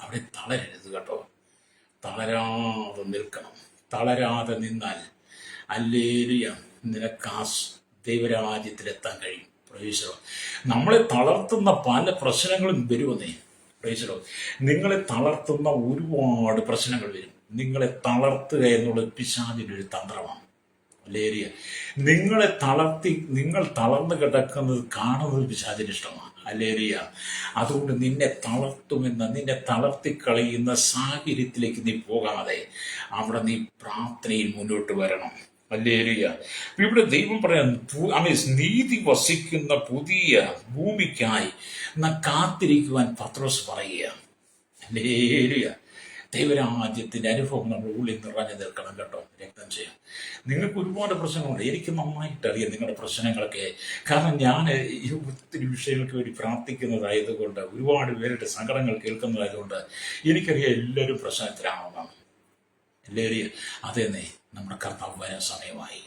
അവിടെ തളരരുത് കേട്ടോ. തളരാതെ നിൽക്കണം. തളരാതെ നിന്നാൽ ഹല്ലേലൂയ നിനക്ക് ആ ദൈവരാജ്യത്തിലെത്താൻ കഴിയും. പ്രൈസ്. നമ്മളെ തളർത്തുന്ന പല പ്രശ്നങ്ങളും വരുമെന്നേ. പ്രൈസ്. നിങ്ങളെ തളർത്തുന്ന ഒരുപാട് പ്രശ്നങ്ങൾ വരും. നിങ്ങളെ തളർത്തുക എന്നുള്ളത് പിശാചിന്റെ ഒരു തന്ത്രമാണ്. ഹല്ലേലൂയ. നിങ്ങൾ തളർന്നു കിടക്കുന്നത് കാണുന്നത് പിശാചിന് ഇഷ്ടമാണ്. ഹല്ലേലൂയ. അതുകൊണ്ട് നിന്നെ തളർത്തിക്കളയുന്ന സാഹചര്യത്തിലേക്ക് നീ പോകാതെ അവിടെ നീ പ്രാർത്ഥനയിൽ മുന്നോട്ട് വരണം. ഹല്ലേലൂയ. ഇവിടെ ദൈവം പറയാൻ നീതി വസിക്കുന്ന പുതിയ ഭൂമിക്കായി നാം കാത്തിരിക്കുവാൻ പത്രോസ് പറയുക. ഹല്ലേലൂയ. ദൈവരാജ്യത്തിന്റെ അനുഭവം നമ്മുടെ ഉള്ളിൽ നിറഞ്ഞു നിൽക്കണം കേട്ടോ. രക്തം ചെയ്യാം. നിങ്ങൾക്ക് ഒരുപാട് പ്രശ്നങ്ങളുണ്ട്. എനിക്ക് നന്നായിട്ട് അറിയാം നിങ്ങളുടെ പ്രശ്നങ്ങളൊക്കെ. കാരണം ഞാൻ ഒത്തിരി വിഷയങ്ങൾക്ക് വേണ്ടി പ്രാർത്ഥിക്കുന്നതായതുകൊണ്ട്, ഒരുപാട് പേരുടെ സങ്കടങ്ങൾ കേൾക്കുന്നതായതുകൊണ്ട് എനിക്കറിയാം എല്ലാവരും പ്രശ്നത്തിലാണെന്നാണ്. എല്ലാവരും അതെന്നെ നമ്മുടെ കർത്താവ് വരാൻ സമയമായി.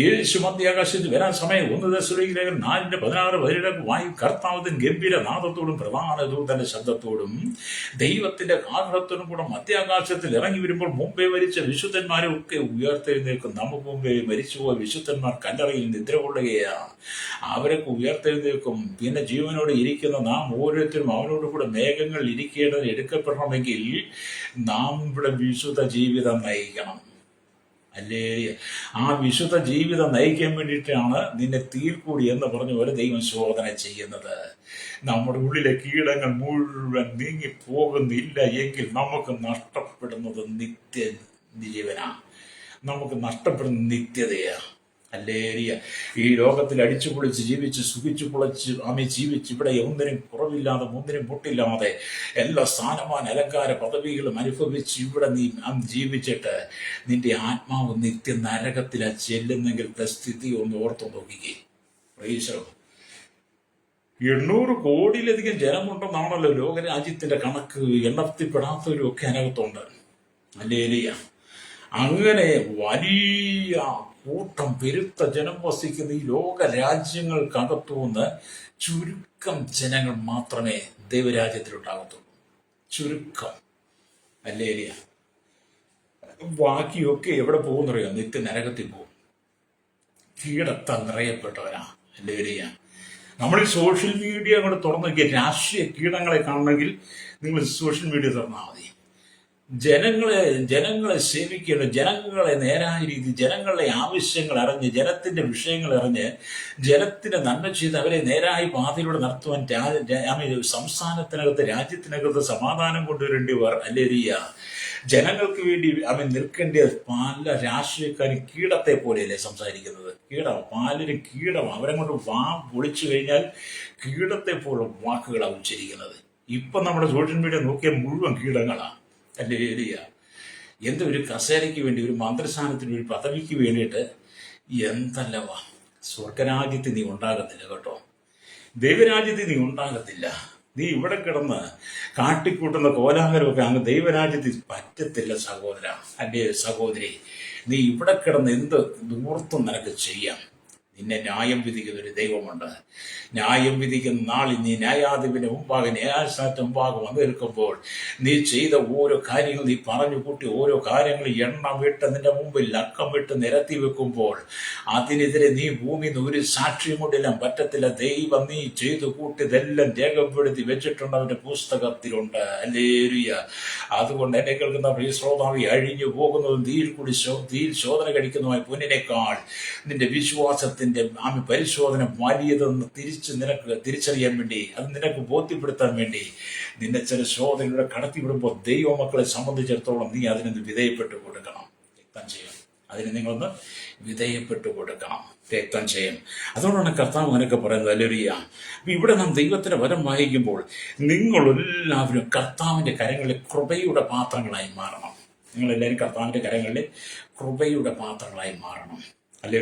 യേശു മധ്യാകാശത്ത് വരാൻ സമയം. 1 തെസ്സലോനിക്കർ 4:16 വായു കർത്താവിന്റെ ഗംഭീര നാദത്തോടും പ്രധാന ദൂതന്റെ ശബ്ദത്തോടും ദൈവത്തിന്റെ ആഗ്രഹത്തോടും കൂടെ മധ്യാകാശത്തിൽ ഇറങ്ങി വരുമ്പോൾ മുമ്പേ മരിച്ച വിശുദ്ധന്മാരെ ഒക്കെ ഉയർത്തെഴുന്നേൽക്കും. നമുക്ക് മുമ്പേ മരിച്ചുപോയ വിശുദ്ധന്മാർ കല്ലറയിൽ നിദ്ര കൊള്ളുകയാണ്. അവരൊക്കെ ഉയർത്തെഴുന്നേൽക്കും. പിന്നെ ജീവനോട് ഇരിക്കുന്ന നാം ഓരോരുത്തരും അവനോട് കൂടെ മേഘങ്ങൾ ഇരിക്കേണ്ടത് എടുക്കപ്പെടണമെങ്കിൽ നാം ഇവിടെ വിശുദ്ധ ജീവിതം നയിക്കണം. അല്ലേ? ആ വിശുദ്ധ ജീവിതം നയിക്കാൻ വേണ്ടിയിട്ടാണ് നിന്നെ തീർക്കൂടി എന്ന് പറഞ്ഞ പോലെ ദൈവം ശോധന ചെയ്യുന്നത്. നമ്മുടെ ഉള്ളിലെ കീടങ്ങൾ മുഴുവൻ നീങ്ങിപ്പോകുന്നില്ല എങ്കിൽ നമുക്ക് നഷ്ടപ്പെടുന്നത് ജീവനാണ്. നമുക്ക് നഷ്ടപ്പെടുന്ന നിത്യതയാണ്. ഹല്ലേലൂയ. ഈ ലോകത്തിൽ അടിച്ചു പൊളിച്ച് ജീവിച്ച് സുഖിച്ചു പൊളിച്ച് ജീവിച്ച് ഇവിടെ ഒന്നിനും കുറവില്ലാതെ ഒന്നിനും മുട്ടില്ലാതെ എല്ലാ സ്ഥാനമാന അലങ്കാര പദവികളും അനുഭവിച്ച് ഇവിടെ നീ ജീവിച്ചിട്ട് നിന്റെ ആത്മാവ് നിത്യ നരകത്തിലാ ചെല്ലുന്നെങ്കിൽ സ്ഥിതി ഒന്ന് ഓർത്തു നോക്കിക്കേ. പ്രൈസ്. 800 കോടിയിലധികം ജനമുണ്ടെന്നാണല്ലോ ലോകരാജ്യത്തിന്റെ കണക്ക്. എണ്ണത്തിൽപ്പെടാത്തവരും ഒക്കെ അതിനകത്തുണ്ട്. ഹല്ലേലൂയ. അങ്ങനെ വലിയ കൂട്ടം പെരുത്ത ജനം വസിക്കുന്ന ഈ ലോക രാജ്യങ്ങൾക്കകത്തുനിന്ന് ചുരുക്കം ജനങ്ങൾ മാത്രമേ ദൈവരാജ്യത്തിലുണ്ടാകത്തുള്ളൂ. ചുരുക്കം. ഹല്ലേലൂയ. ബാക്കിയൊക്കെ എവിടെ പോകുന്നറിയോ? നിത്യ നരകത്തിൽ പോകും. കീടത്താൽ നിറയപ്പെട്ടവരാ. ഹല്ലേലൂയ. നമ്മൾ സോഷ്യൽ മീഡിയ അങ്ങോട്ട് തുറന്നു നോക്കിയ രാഷ്ട്രീയ കീടങ്ങളെ കാണണമെങ്കിൽ നിങ്ങൾ സോഷ്യൽ മീഡിയ തുറന്നാൽ മതി. ജനങ്ങളെ സേവിക്കേണ്ട, ജനങ്ങളെ നേരായ രീതി, ജനങ്ങളുടെ ആവശ്യങ്ങൾ അറിഞ്ഞ്, ജനത്തിന്റെ വിഷയങ്ങൾ അറിഞ്ഞ്, ജനത്തിന് നന്മ ചെയ്ത് അവരെ നേരായ പാതയിലൂടെ നടത്തുവാൻ സംസ്ഥാനത്തിനകത്ത്, രാജ്യത്തിനകത്ത് സമാധാനം കൊണ്ടുവരേണ്ടിവർ. ഹല്ലേലൂയ. ജനങ്ങൾക്ക് വേണ്ടി നിൽക്കേണ്ട പല രാഷ്ട്രീയക്കാരും കീടത്തെ പോലെയല്ലേ സംസാരിക്കുന്നത്. പലരും കീടം. അവരെ കൊണ്ട് പൊളിച്ചു കഴിഞ്ഞാൽ കീടത്തെ പോലെ വാക്കുകളാണ് ഉച്ചരിക്കുന്നത്. ഇപ്പൊ നമ്മുടെ സോഷ്യൽ മീഡിയ നോക്കിയാൽ മുഴുവൻ കീടങ്ങളാണ്. ഹല്ലേലൂയ. എന്തൊരു കസേരയ്ക്ക് വേണ്ടി, ഒരു മന്ത്രിസ്ഥാനത്തിന്, ഒരു പദവിക്ക് വേണ്ടിയിട്ട് എന്തല്ലവാ. സ്വർഗരാജ്യത്തിൽ നീ ഉണ്ടാകത്തില്ല കേട്ടോ. ദൈവരാജ്യത്തിൽ നീ ഉണ്ടാകത്തില്ല. നീ ഇവിടെ കിടന്ന് കാട്ടിക്കൂട്ടുന്ന കോലാഹലമൊക്കെ അങ്ങ് ദൈവരാജ്യത്തിൽ പറ്റത്തില്ല സഹോദര. അല്ലേ സഹോദരി, നീ ഇവിടെ കിടന്ന് എന്ത് ദൂർത്തും നിനക്ക് ചെയ്യാം. നിന്നെ ന്യായം വിധിക്കുന്ന ഒരു ദൈവമുണ്ട്. ന്യായം വിധിക്കുന്ന നാളിൽ നീ ന്യായാധിപന്റെ മുമ്പാകെ, ന്യായസ്ഥാനത്തിന് മുമ്പാകെ വന്നു നിൽക്കുമ്പോൾ നീ ചെയ്ത ഓരോ കാര്യങ്ങൾ, നീ പറഞ്ഞു കൂട്ടി ഓരോ കാര്യങ്ങൾ എണ്ണം വിട്ട് നിന്റെ മുമ്പിൽ ലക്കം വിട്ട് നിരത്തി വെക്കുമ്പോൾ അതിനെതിരെ നീ ഭൂമിയിൽ നിന്ന് ഒരു സാക്ഷ്യം കൊണ്ടെല്ലാം പറ്റത്തില്ല. ദൈവം നീ ചെയ്തു കൂട്ടിയതെല്ലാം രേഖപ്പെടുത്തി വെച്ചിട്ടുണ്ട്, അവന്റെ പുസ്തകത്തിലുണ്ട്. ഹല്ലേലൂയ. അതുകൊണ്ട് എന്നെ കേൾക്കുന്ന പ്രിയ ശ്രോതാവി, അഴിഞ്ഞു പോകുന്നതും തീയിൽ ശോധന കഴിക്കുന്നതുമായ പൊന്നിനേക്കാൾ നിന്റെ വിശ്വാസത്തിന്റെ പരിശോധന വലിയതെന്ന് നിനക്ക് തിരിച്ചറിയാൻ വേണ്ടി, അത് നിനക്ക് ബോധ്യപ്പെടുത്താൻ വേണ്ടി നിന്നെ ചില ശോധനയുടെ കടത്തിവിടുമ്പോൾ ദൈവമക്കളെ സംബന്ധിച്ചിടത്തോളം നീ അതിനൊന്ന് വിധേയപ്പെട്ടു കൊടുക്കണം. രക്തം ചെയ്യണം. അതിന് നിങ്ങളൊന്ന് വിധേയപ്പെട്ടു കൊടുക്കണം, രക്തം ചെയ്യും. അതുകൊണ്ടാണ് കർത്താവ് അങ്ങനെയൊക്കെ പറയുന്നത്. ഹല്ലേലൂയ. അപ്പൊ ഇവിടെ നാം ദൈവത്തിന്റെ വചനം വായിക്കുമ്പോൾ നിങ്ങളെല്ലാവരും കർത്താവിന്റെ കരങ്ങളിൽ കൃപയുടെ പാത്രങ്ങളായി മാറണം. നിങ്ങളെല്ലാവരും കർത്താവിന്റെ കരങ്ങളിൽ കൃപയുടെ പാത്രങ്ങളായി മാറണം. അല്ലേ?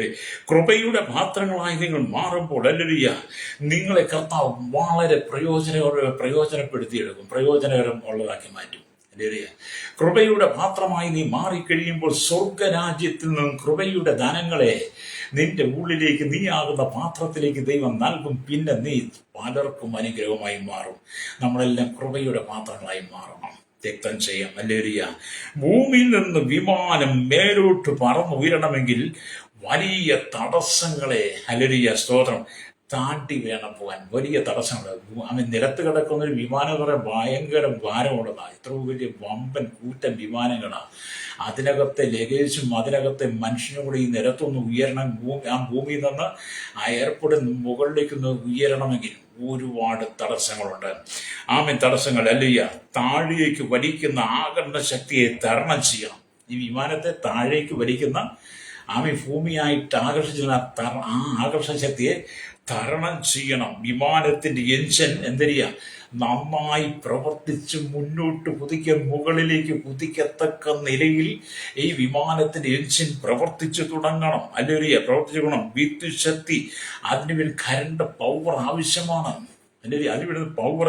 കൃപയുടെ പാത്രങ്ങളായി നിങ്ങൾ മാറുമ്പോൾ ഹല്ലേലൂയ നിങ്ങളെ കർത്താവ് വളരെ പ്രയോജനപ്പെടുത്തിയെടുക്കും, പ്രയോജനകരം ഉള്ളതാക്കി മാറ്റും. ഹല്ലേലൂയ. കൃപയുടെ പാത്രമായി നീ മാറിക്കഴിയുമ്പോൾ സ്വർഗരാജ്യത്തിൽ നിന്നും കൃപയുടെ ദാനങ്ങളെ നിന്റെ ഉള്ളിലേക്ക്, നീ ആകുന്ന പാത്രത്തിലേക്ക് ദൈവം നൽകും. പിന്നെ നീ പലർക്കും അനുഗ്രഹമായി മാറും. നമ്മളെല്ലാം കൃപയുടെ പാത്രങ്ങളായി മാറണം, രക്തം ചെയ്യാം. ഹല്ലേലൂയ. ഭൂമിയിൽ നിന്ന് വിമാനം മേലോട്ട് പറന്നുയരണമെങ്കിൽ വലിയ തടസ്സങ്ങളെ, ഹല്ലേലൂയ സ്തോത്രം, താണ്ടി വേണം പോകാൻ. വലിയ തടസ്സങ്ങൾ. അവൻ നിരത്ത് കിടക്കുന്ന ഒരു വിമാനം എന്ന് പറയാൻ ഭയങ്കര ഭാരമുള്ളതാണ്. ഇത്ര വലിയ വമ്പൻ കൂറ്റൻ വിമാനങ്ങളാണ്. അതിനകത്തെ ലഗേജും അതിനകത്തെ മനുഷ്യനും കൂടി ഈ നിരത്തൊന്ന് ഉയരണം. ആ ഭൂമിയിൽ നിന്ന് ആ എയർപോർട്ടിൽ മുകളിലേക്ക് ഉയരണമെങ്കിൽ ഒരുപാട് തടസ്സങ്ങളുണ്ട്. തടസ്സങ്ങൾ അല്ലയ്യ താഴേക്ക് വലിക്കുന്ന ആകർഷണ ശക്തിയെ തരണം ചെയ്യണം. ഈ വിമാനത്തെ താഴേക്ക് വലിക്കുന്ന ഭൂമിയായിട്ട് ആകർഷിക്കുന്ന ആ ആകർഷണ ശക്തിയെ തരണം ചെയ്യണം. വിമാനത്തിന്റെ എഞ്ചിൻ എന്തരിക നന്നായി പ്രവർത്തിച്ച് മുന്നോട്ട് മുകളിലേക്ക് കുതിക്കത്തക്ക നിലയിൽ ഈ വിമാനത്തിന്റെ എഞ്ചിൻ പ്രവർത്തിച്ചു തുടങ്ങണം. അല്ലെങ്കിൽ പ്രവർത്തിച്ചു തുടങ്ങണം. വിദ്യുത് ശക്തി, അതിന് കറണ്ട് പവർ ആവശ്യമാണ്. അല്ലെങ്കിൽ അതിന് പവർ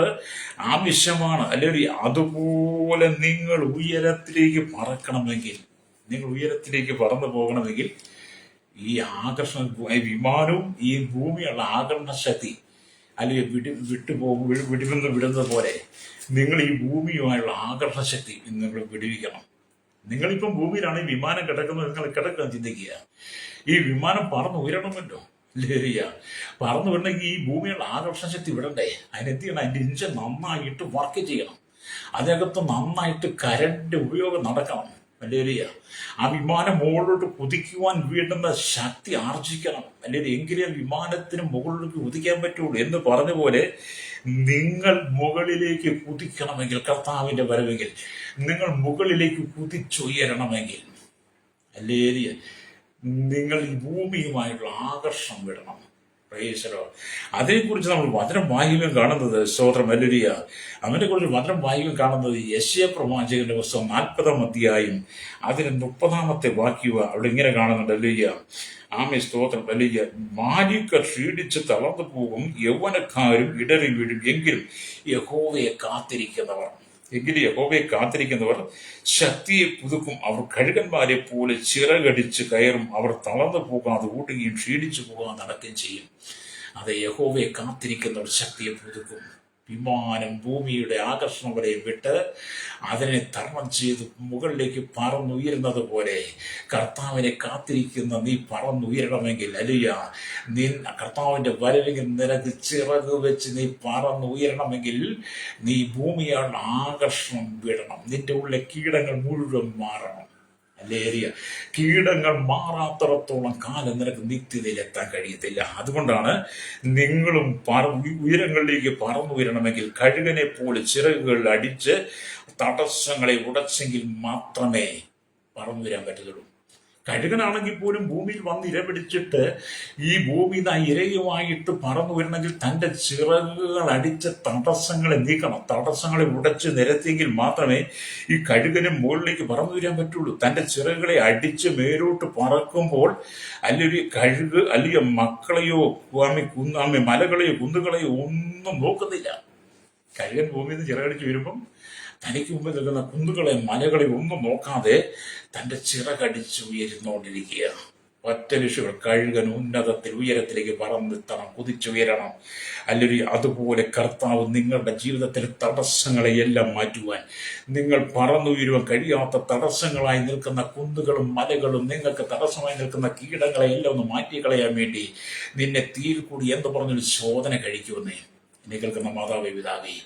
ആവശ്യമാണ്. അല്ലെങ്കിൽ അതുപോലെ നിങ്ങൾ ഉയരത്തിലേക്ക് പറക്കണമെങ്കിൽ, നിങ്ങൾ ഉയരത്തിലേക്ക് പറന്നു പോകണമെങ്കിൽ ഈ ആകർഷണ വിമാനവും ഈ ഭൂമിയുള്ള ആകർഷണ ശക്തി അല്ലെങ്കിൽ വിടുന്നത് പോലെ നിങ്ങൾ ഈ ഭൂമിയുമായുള്ള ആകർഷണ ശക്തി നിങ്ങൾ വിടുവിക്കണം. നിങ്ങളിപ്പം ഭൂമിയിലാണ് ഈ വിമാനം കിടക്കുന്നത്, നിങ്ങൾ കിടക്കാൻ ചിന്തിക്കുക. ഈ വിമാനം പറന്ന് ഉയരണമല്ലോ. ലേറിയ പറന്നു വിടണമെങ്കിൽ ഈ ഭൂമിയുള്ള ആകർഷണ ശക്തി വിടണ്ടേ? അതിനെന്ത് ചെയ്യണം? അതിന്റെ ഇഞ്ചൻ നന്നായിട്ട് വർക്ക് ചെയ്യണം. അതിനകത്ത് നന്നായിട്ട് കരണ്ട് ഉപയോഗം നടക്കണം. അല്ലേരിയ ആ വിമാനം മുകളിലോട്ട് കുതിക്കുവാൻ വേണ്ടുന്ന ശക്തി ആർജിക്കണം. അല്ലെങ്കിൽ എങ്കിലേ വിമാനത്തിന് മുകളിലേക്ക് കുതിക്കാൻ പറ്റുള്ളൂ. എന്ന് പറഞ്ഞ പോലെ നിങ്ങൾ മുകളിലേക്ക് കുതിക്കണമെങ്കിൽ, കർത്താവിന്റെ വരവെങ്കിൽ നിങ്ങൾ മുകളിലേക്ക് കുതിച്ചുയരണമെങ്കിൽ അല്ലേരിയ നിങ്ങൾ ഈ ഭൂമിയുമായിട്ടുള്ള ആകർഷണം വിടണം. അതേക്കുറിച്ച് നമ്മൾ വചനം വായിക്കാൻ കാണുന്നത് സ്തോത്രം ഹല്ലേലൂയ. അവനെ കുറിച്ച് വചനം വായിക്കാൻ കാണുന്നത് യെശയ്യാ പ്രവാചകന്റെ പുസ്തകം 40-ാം അധ്യായം അതിന് 30-ാമത്തെ വാക്യം അവിടെ ഇങ്ങനെ കാണുന്നുണ്ട്. ഹല്ലേലൂയ. സ്തോത്രം ഹല്ലേലൂയ. ബാല്യക്കാർ ക്ഷീണിച്ച് തളർന്നു പോകും, യൗവനക്കാരും ഇടറി വീഴും, എങ്കിലും യഹോവയെ കാത്തിരിക്കുന്നവർ ശക്തിയെ പുതുക്കും. അവർ കഴുകന്മാരെ പോലെ ചിറകടിച്ച് കയറും. അവർ തളർന്നു പോകാതെ ഓടുകയും ക്ഷീണിച്ചു പോകാതെ നടക്കുകയും ചെയ്യും. അത് യഹോവയെ കാത്തിരിക്കുന്നവർ ശക്തിയെ പുതുക്കും. വിമാനം ഭൂമിയുടെ ആകർഷണം വരെ വിട്ട് അതിനെ തരണം ചെയ്ത് മുകളിലേക്ക് പറന്നുയരുന്നത് പോലെ കർത്താവിനെ കാത്തിരിക്കുന്ന നീ പറന്നുയരണമെങ്കിൽ, അല്ലയ്യ നീ കർത്താവിന്റെ വരവെങ്കിൽ നിനക്ക് ചിറക് വെച്ച് നീ പറന്നുയരണമെങ്കിൽ നീ ഭൂമിയുടെ ആകർഷണം വിടണം. നിന്റെ ഉള്ളിലെ കീടങ്ങൾ മുഴുവൻ മാറണം. അല്ലേറിയ കീടങ്ങൾ മാറാത്തടത്തോളം കാലം നിനക്ക് നിത്യതയിലെത്താൻ കഴിയത്തില്ല. അതുകൊണ്ടാണ് നിങ്ങളും ഉയരങ്ങളിലേക്ക് പറന്നുയരണമെങ്കിൽ കഴുകനെ പോലെ ചിറകുകൾ അടിച്ച് തടസ്സങ്ങളെ ഉടച്ചെങ്കിൽ മാത്രമേ പറന്നുയരാൻ പറ്റത്തുള്ളൂ. കഴുകനാണെങ്കിൽ പോലും ഭൂമിയിൽ വന്ന് ഇരപിടിച്ചിട്ട് ഈ ഭൂമിയിൽ ആ ഇരയുമായിട്ട് പറന്നു വരണമെങ്കിൽ തൻ്റെ ചിറകുകൾ അടിച്ച തടസ്സങ്ങളെ നീക്കണം. തടസ്സങ്ങളെ ഉടച്ച് നിരത്തിയെങ്കിൽ മാത്രമേ ഈ കഴുകന് മുകളിലേക്ക് പറന്നു വരാൻ പറ്റുള്ളൂ. തൻ്റെ ചിറകുകളെ അടിച്ച് മേലോട്ട് പറക്കുമ്പോൾ അല്ലെങ്കിൽ കഴുക് അല്ലെങ്കിൽ മക്കളെയോ മലകളെയോ കുന്നുകളെയോ ഒന്നും നോക്കുന്നില്ല. കഴുകൻ ഭൂമിയിൽ നിന്ന് ചിറകടിച്ച് വരുമ്പം തനിക്ക് മുമ്പിൽ നിൽക്കുന്ന കുന്നുകളെ മലകളെ ഒന്നും നോക്കാതെ തൻ്റെ ചിറകടിച്ച് ഉയരുന്നോണ്ടിരിക്കുക. ഒറ്റ ലക്ഷ്യങ്ങൾ കഴുകൻ ഉന്നതത്തിൽ ഉയരത്തിലേക്ക് പറന്നെത്തണം, കുതിച്ചുയരണം. അല്ലെങ്കിൽ അതുപോലെ കർത്താവ് നിങ്ങളുടെ ജീവിതത്തിലെ തടസ്സങ്ങളെ എല്ലാം മാറ്റുവാൻ, നിങ്ങൾ പറന്നുയരുവാൻ കഴിയാത്ത തടസ്സങ്ങളായി നിൽക്കുന്ന കുന്നുകളും മലകളും നിങ്ങൾക്ക് തടസ്സമായി നിൽക്കുന്ന കീടങ്ങളെ എല്ലാം ഒന്ന് മാറ്റിക്കളയാൻ വേണ്ടി നിന്നെ തീയിൽ കൂടി എന്ന് പറഞ്ഞൊരു ശോധന കഴിക്കുമെന്നേ. എന്നെ കേൾക്കുന്ന മാതാവേ പിതാവേ,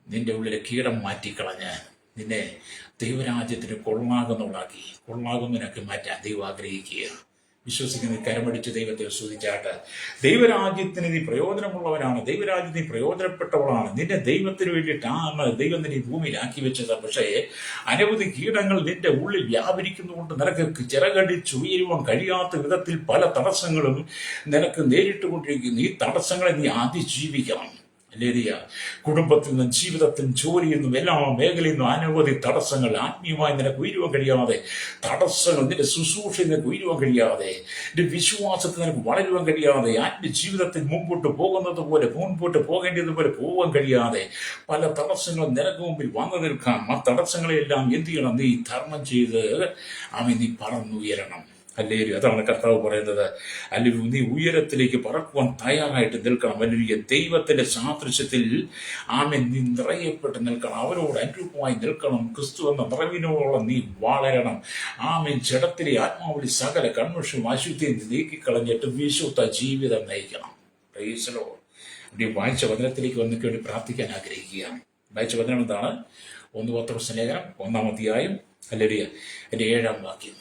നിന്റെ ഉള്ളിലെ കീടം മാറ്റിക്കളഞ്ഞ് നിന്നെ ദൈവരാജ്യത്തിന് കൊള്ളാകുന്നവനാക്കി മാറ്റാൻ ദൈവം ആഗ്രഹിക്കുക. വിശ്വസിക്കുന്ന കരമടിച്ച് ദൈവത്തെ സ്തുതിച്ചാട്ട്. ദൈവരാജ്യത്തിന് നീ പ്രയോജനമുള്ളവനാണ്, ദൈവരാജ്യത്തിന് പ്രയോജനപ്പെട്ടവളാണ്. നിന്നെ ദൈവത്തിന് വേണ്ടിയിട്ടാണ് ദൈവം നിന്നെ ഈ ഭൂമിയിലാക്കി വെച്ചത്. പക്ഷേ അനവധി കീടങ്ങൾ നിന്റെ ഉള്ളിൽ വ്യാപരിക്കുന്നതുകൊണ്ട് നിനക്ക് ചിറകടിച്ചുയരുവാൻ കഴിയാത്ത വിധത്തിൽ പല തടസ്സങ്ങളും നിനക്ക് നേരിട്ടുകൊണ്ടിരിക്കുന്നു. ഈ തടസ്സങ്ങളെ നീ അതിജീവിക്കണം. ഹല്ലേലൂയ. കുടുംബത്തിൽ നിന്നും ജീവിതത്തിൽ ജോലിയിൽ നിന്നും എല്ലാ മേഖലയിൽ നിന്നും അനവധി തടസ്സങ്ങൾ, ആത്മീയമായി നിനക്ക് ഉയരുവാൻ കഴിയാതെ തടസ്സങ്ങൾ, നിന്റെ ശുശ്രൂഷയിൽ നിനക്ക് ഉയരുവാൻ കഴിയാതെ, നിന്റെ വിശ്വാസത്തിൽ നിനക്ക് വളരുവാൻ കഴിയാതെ, ആത്മീയ ജീവിതത്തിൽ മുമ്പോട്ട് പോകുന്നത് പോലെ മുൻപോട്ട് പോകേണ്ടതുപോലെ പോകാൻ കഴിയാതെ പല തടസ്സങ്ങളും നിനക്ക് മുമ്പിൽ വന്നു നിൽക്കാം. ആ തടസ്സങ്ങളെല്ലാം എന്ത് ചെയ്യണം? നീ തരണം ചെയ്ത് നീ പറന്നുയരണം. ഹല്ലേലൂയ. അതാണ് കർത്താവ് പറയുന്നത്. അല്ലെങ്കിൽ നീ ഉയരത്തിലേക്ക് പറക്കുവാൻ തയ്യാറായിട്ട് നിൽക്കണം. അല്ലെങ്കിൽ ദൈവത്തിന്റെ സാദൃശ്യത്തിൽ നീ നിറയപ്പെട്ട് നിൽക്കണം. അവരോട് അനുരൂപമായി നിൽക്കണം. ക്രിസ്തു എന്ന നിറവിനോളം നീ വളരണം. ജഡത്തിലെ ആത്മാവിലെ സകല കൺമഷും അശുദ്ധിയും നീക്കിക്കളഞ്ഞിട്ട് വിശുദ്ധ ജീവിതം നയിക്കണം. Price the Lord. വായിച്ച വചനത്തിലേക്ക് വന്നിട്ട് വേണ്ടി പ്രാർത്ഥിക്കാൻ ആഗ്രഹിക്കുകയാണ്. വായിച്ച വചനം എന്താണ്? 1 പത്രോസ് ലേഖനം 1-ാം അധ്യായം ഹല്ലേലൂയ അതിന്റെ 7-ാം വാക്യം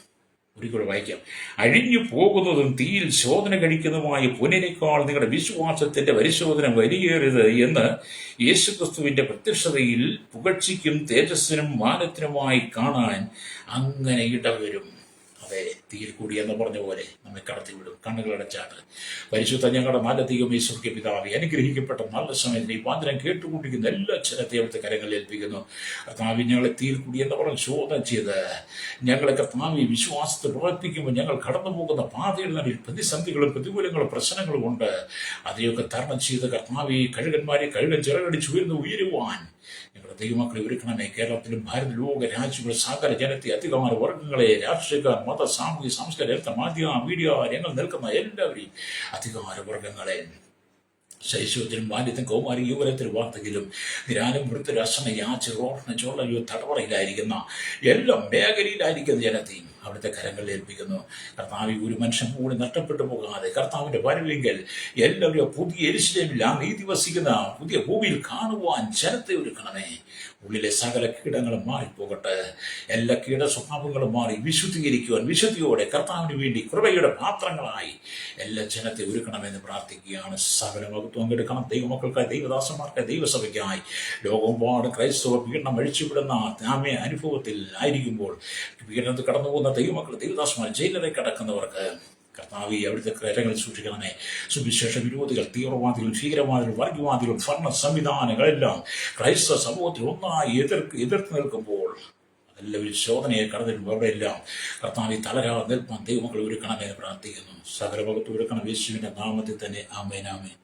ഒരിക്കൽ വായിക്കാം. അഴിഞ്ഞു പോകുന്നതും തീയിൽ ശോധന കഴിക്കുന്നതുമായ പൊന്നിനേക്കാൾ നിങ്ങളുടെ വിശ്വാസത്തിന്റെ പരിശോധന വലിയേറിയത് എന്ന് യേശുക്രിസ്തുവിന്റെ പ്രത്യക്ഷതയിൽ പുകഴ്ചയ്ക്കും തേജസ്സിനും മാനത്തിനുമായി കാണാൻ അങ്ങനെ ഇടവരും. അതെ, തീയിൽ കൂടി എന്ന് പറഞ്ഞ പോലെ നമ്മെ കടത്തിവിടും. കണ്ണുകളടച്ചാട്ട്. പരിശുദ്ധ ഞങ്ങളുടെ നല്ല ദൈവമേ, സ്വർഗ്ഗീയ പിതാവേ, അനുഗ്രഹിക്കപ്പെട്ട നല്ല സമയത്തിന് ഈ വാചനം കേട്ടുകൊണ്ടിരിക്കുന്ന എല്ലാ ജനത്തെ അവിടുത്തെ കരങ്ങളിൽ ഏൽപ്പിക്കുന്നു. കർത്താവേ, ഞങ്ങളെ തീയിൽ കൂടി എന്ന് പറഞ്ഞ് ശോധന ചെയ്ത് ഞങ്ങളെ കർത്താവേ വിശ്വാസത്തിൽ ഉറപ്പിക്കുമ്പോൾ ഞങ്ങൾ കടന്നു പോകുന്ന പാതകളിൽ പ്രതിസന്ധികളും പ്രതികൂലങ്ങളും പ്രശ്നങ്ങളും ഉണ്ട്. അതിനെയൊക്കെ തരണം ചെയ്ത് കർത്താവേ കഴുകൻ ചിറകടിച്ച് ഉയരുവാൻ ഞങ്ങളുടെ ദൈവമക്കളെ ഒരുക്കണമേ. കേരളത്തിലും ഭാരത ലോക രാജ്യങ്ങൾ സകല ജനത്തെ അധികാര വർഗങ്ങളെ, രാഷ്ട്രീയക്കാർ, മത, സാമൂഹിക, സാംസ്കാരിക, മാധ്യമ, മീഡിയ രംഗം നിൽക്കുന്ന എല്ലാവരെയും അധികാര വർഗങ്ങളെ ശൈശവത്തിനും ബാല്യത്തിനും കൗമാരി യുവനത്തിനും വാർത്തകിലും നിരാനും വൃത്തരസന യാച റോഷണ ചുള്ളയോ തടവറയിലായിരിക്കുന്ന എല്ലാ മേഖലയിലായിരിക്കുന്ന ജനത്തെയും അവിടുത്തെ കരങ്ങളിൽ ഏൽപ്പിക്കുന്നു. കർത്താവ് ഒരു മനുഷ്യൻ കൂടി നഷ്ടപ്പെട്ടു പോകാതെ കർത്താവിന്റെ വരവെങ്കിൽ എല്ലാവരും പുതിയ യെരൂശലേമിൽ നീതി വസിക്കുന്ന പുതിയ ഭൂമിയിൽ കാണുവാൻ ജനത്തെ ഒരുക്കണമേ. ഉള്ളിലെ സകല കീടങ്ങളും മാറിപ്പോകട്ടെ. എല്ലാ കീട സ്വഭാവങ്ങളും മാറി വിശുദ്ധീകരിക്കുവാൻ വിശുദ്ധിയോടെ കർത്താവിന് വേണ്ടി കൃപയുടെ പാത്രങ്ങളായി എല്ലാ ജനത്തെ ഒരുക്കണമെന്ന് പ്രാർത്ഥിക്കുകയാണ്. സകല മഹത്വം എടുക്കണം ദൈവമക്കൾക്കായി, ദൈവദാസന്മാർക്കായി, ദൈവസഭയ്ക്കായി. ലോകമെമ്പാടും ക്രൈസ്തവ പീഡനം അഴിച്ചുവിടുന്ന അനുഭവത്തിൽ ആയിരിക്കുമ്പോൾ പീഡനത്തിൽ കടന്നു പോകുന്ന ദൈവമക്കൾ, ദൈവദാസന്മാർ, ജയിലറെ കടക്കുന്നവർക്ക് കർത്താവേ അവിടുത്തെ കരങ്ങളിൽ സൂക്ഷിക്കണമേ. സുവിശേഷ വിരോധികൾ, തീവ്രവാദികൾ, ഭീകരവാദികൾ, വർഗീയവാദികൾ, ഭരണ സംവിധാനങ്ങളെല്ലാം ക്രൈസ്തവ സമൂഹത്തിൽ ഒന്നായി എതിർത്ത് നിൽക്കുമ്പോൾ അതെല്ലാവരും ശോധനയെ കടന്നിരുമ്പോൾ അവിടെയെല്ലാം കർത്താവേ തളരാതെ നിൽപ്പാൻ ദൈവമക്കൾ ഒരുക്കണമെന്ന് പ്രാർത്ഥിക്കുന്നു. സകല ഭഗത്ത് ഒരുക്കണം യേശുവിന്റെ നാമത്തിൽ തന്നെ. ആമേൻ, ആമേൻ.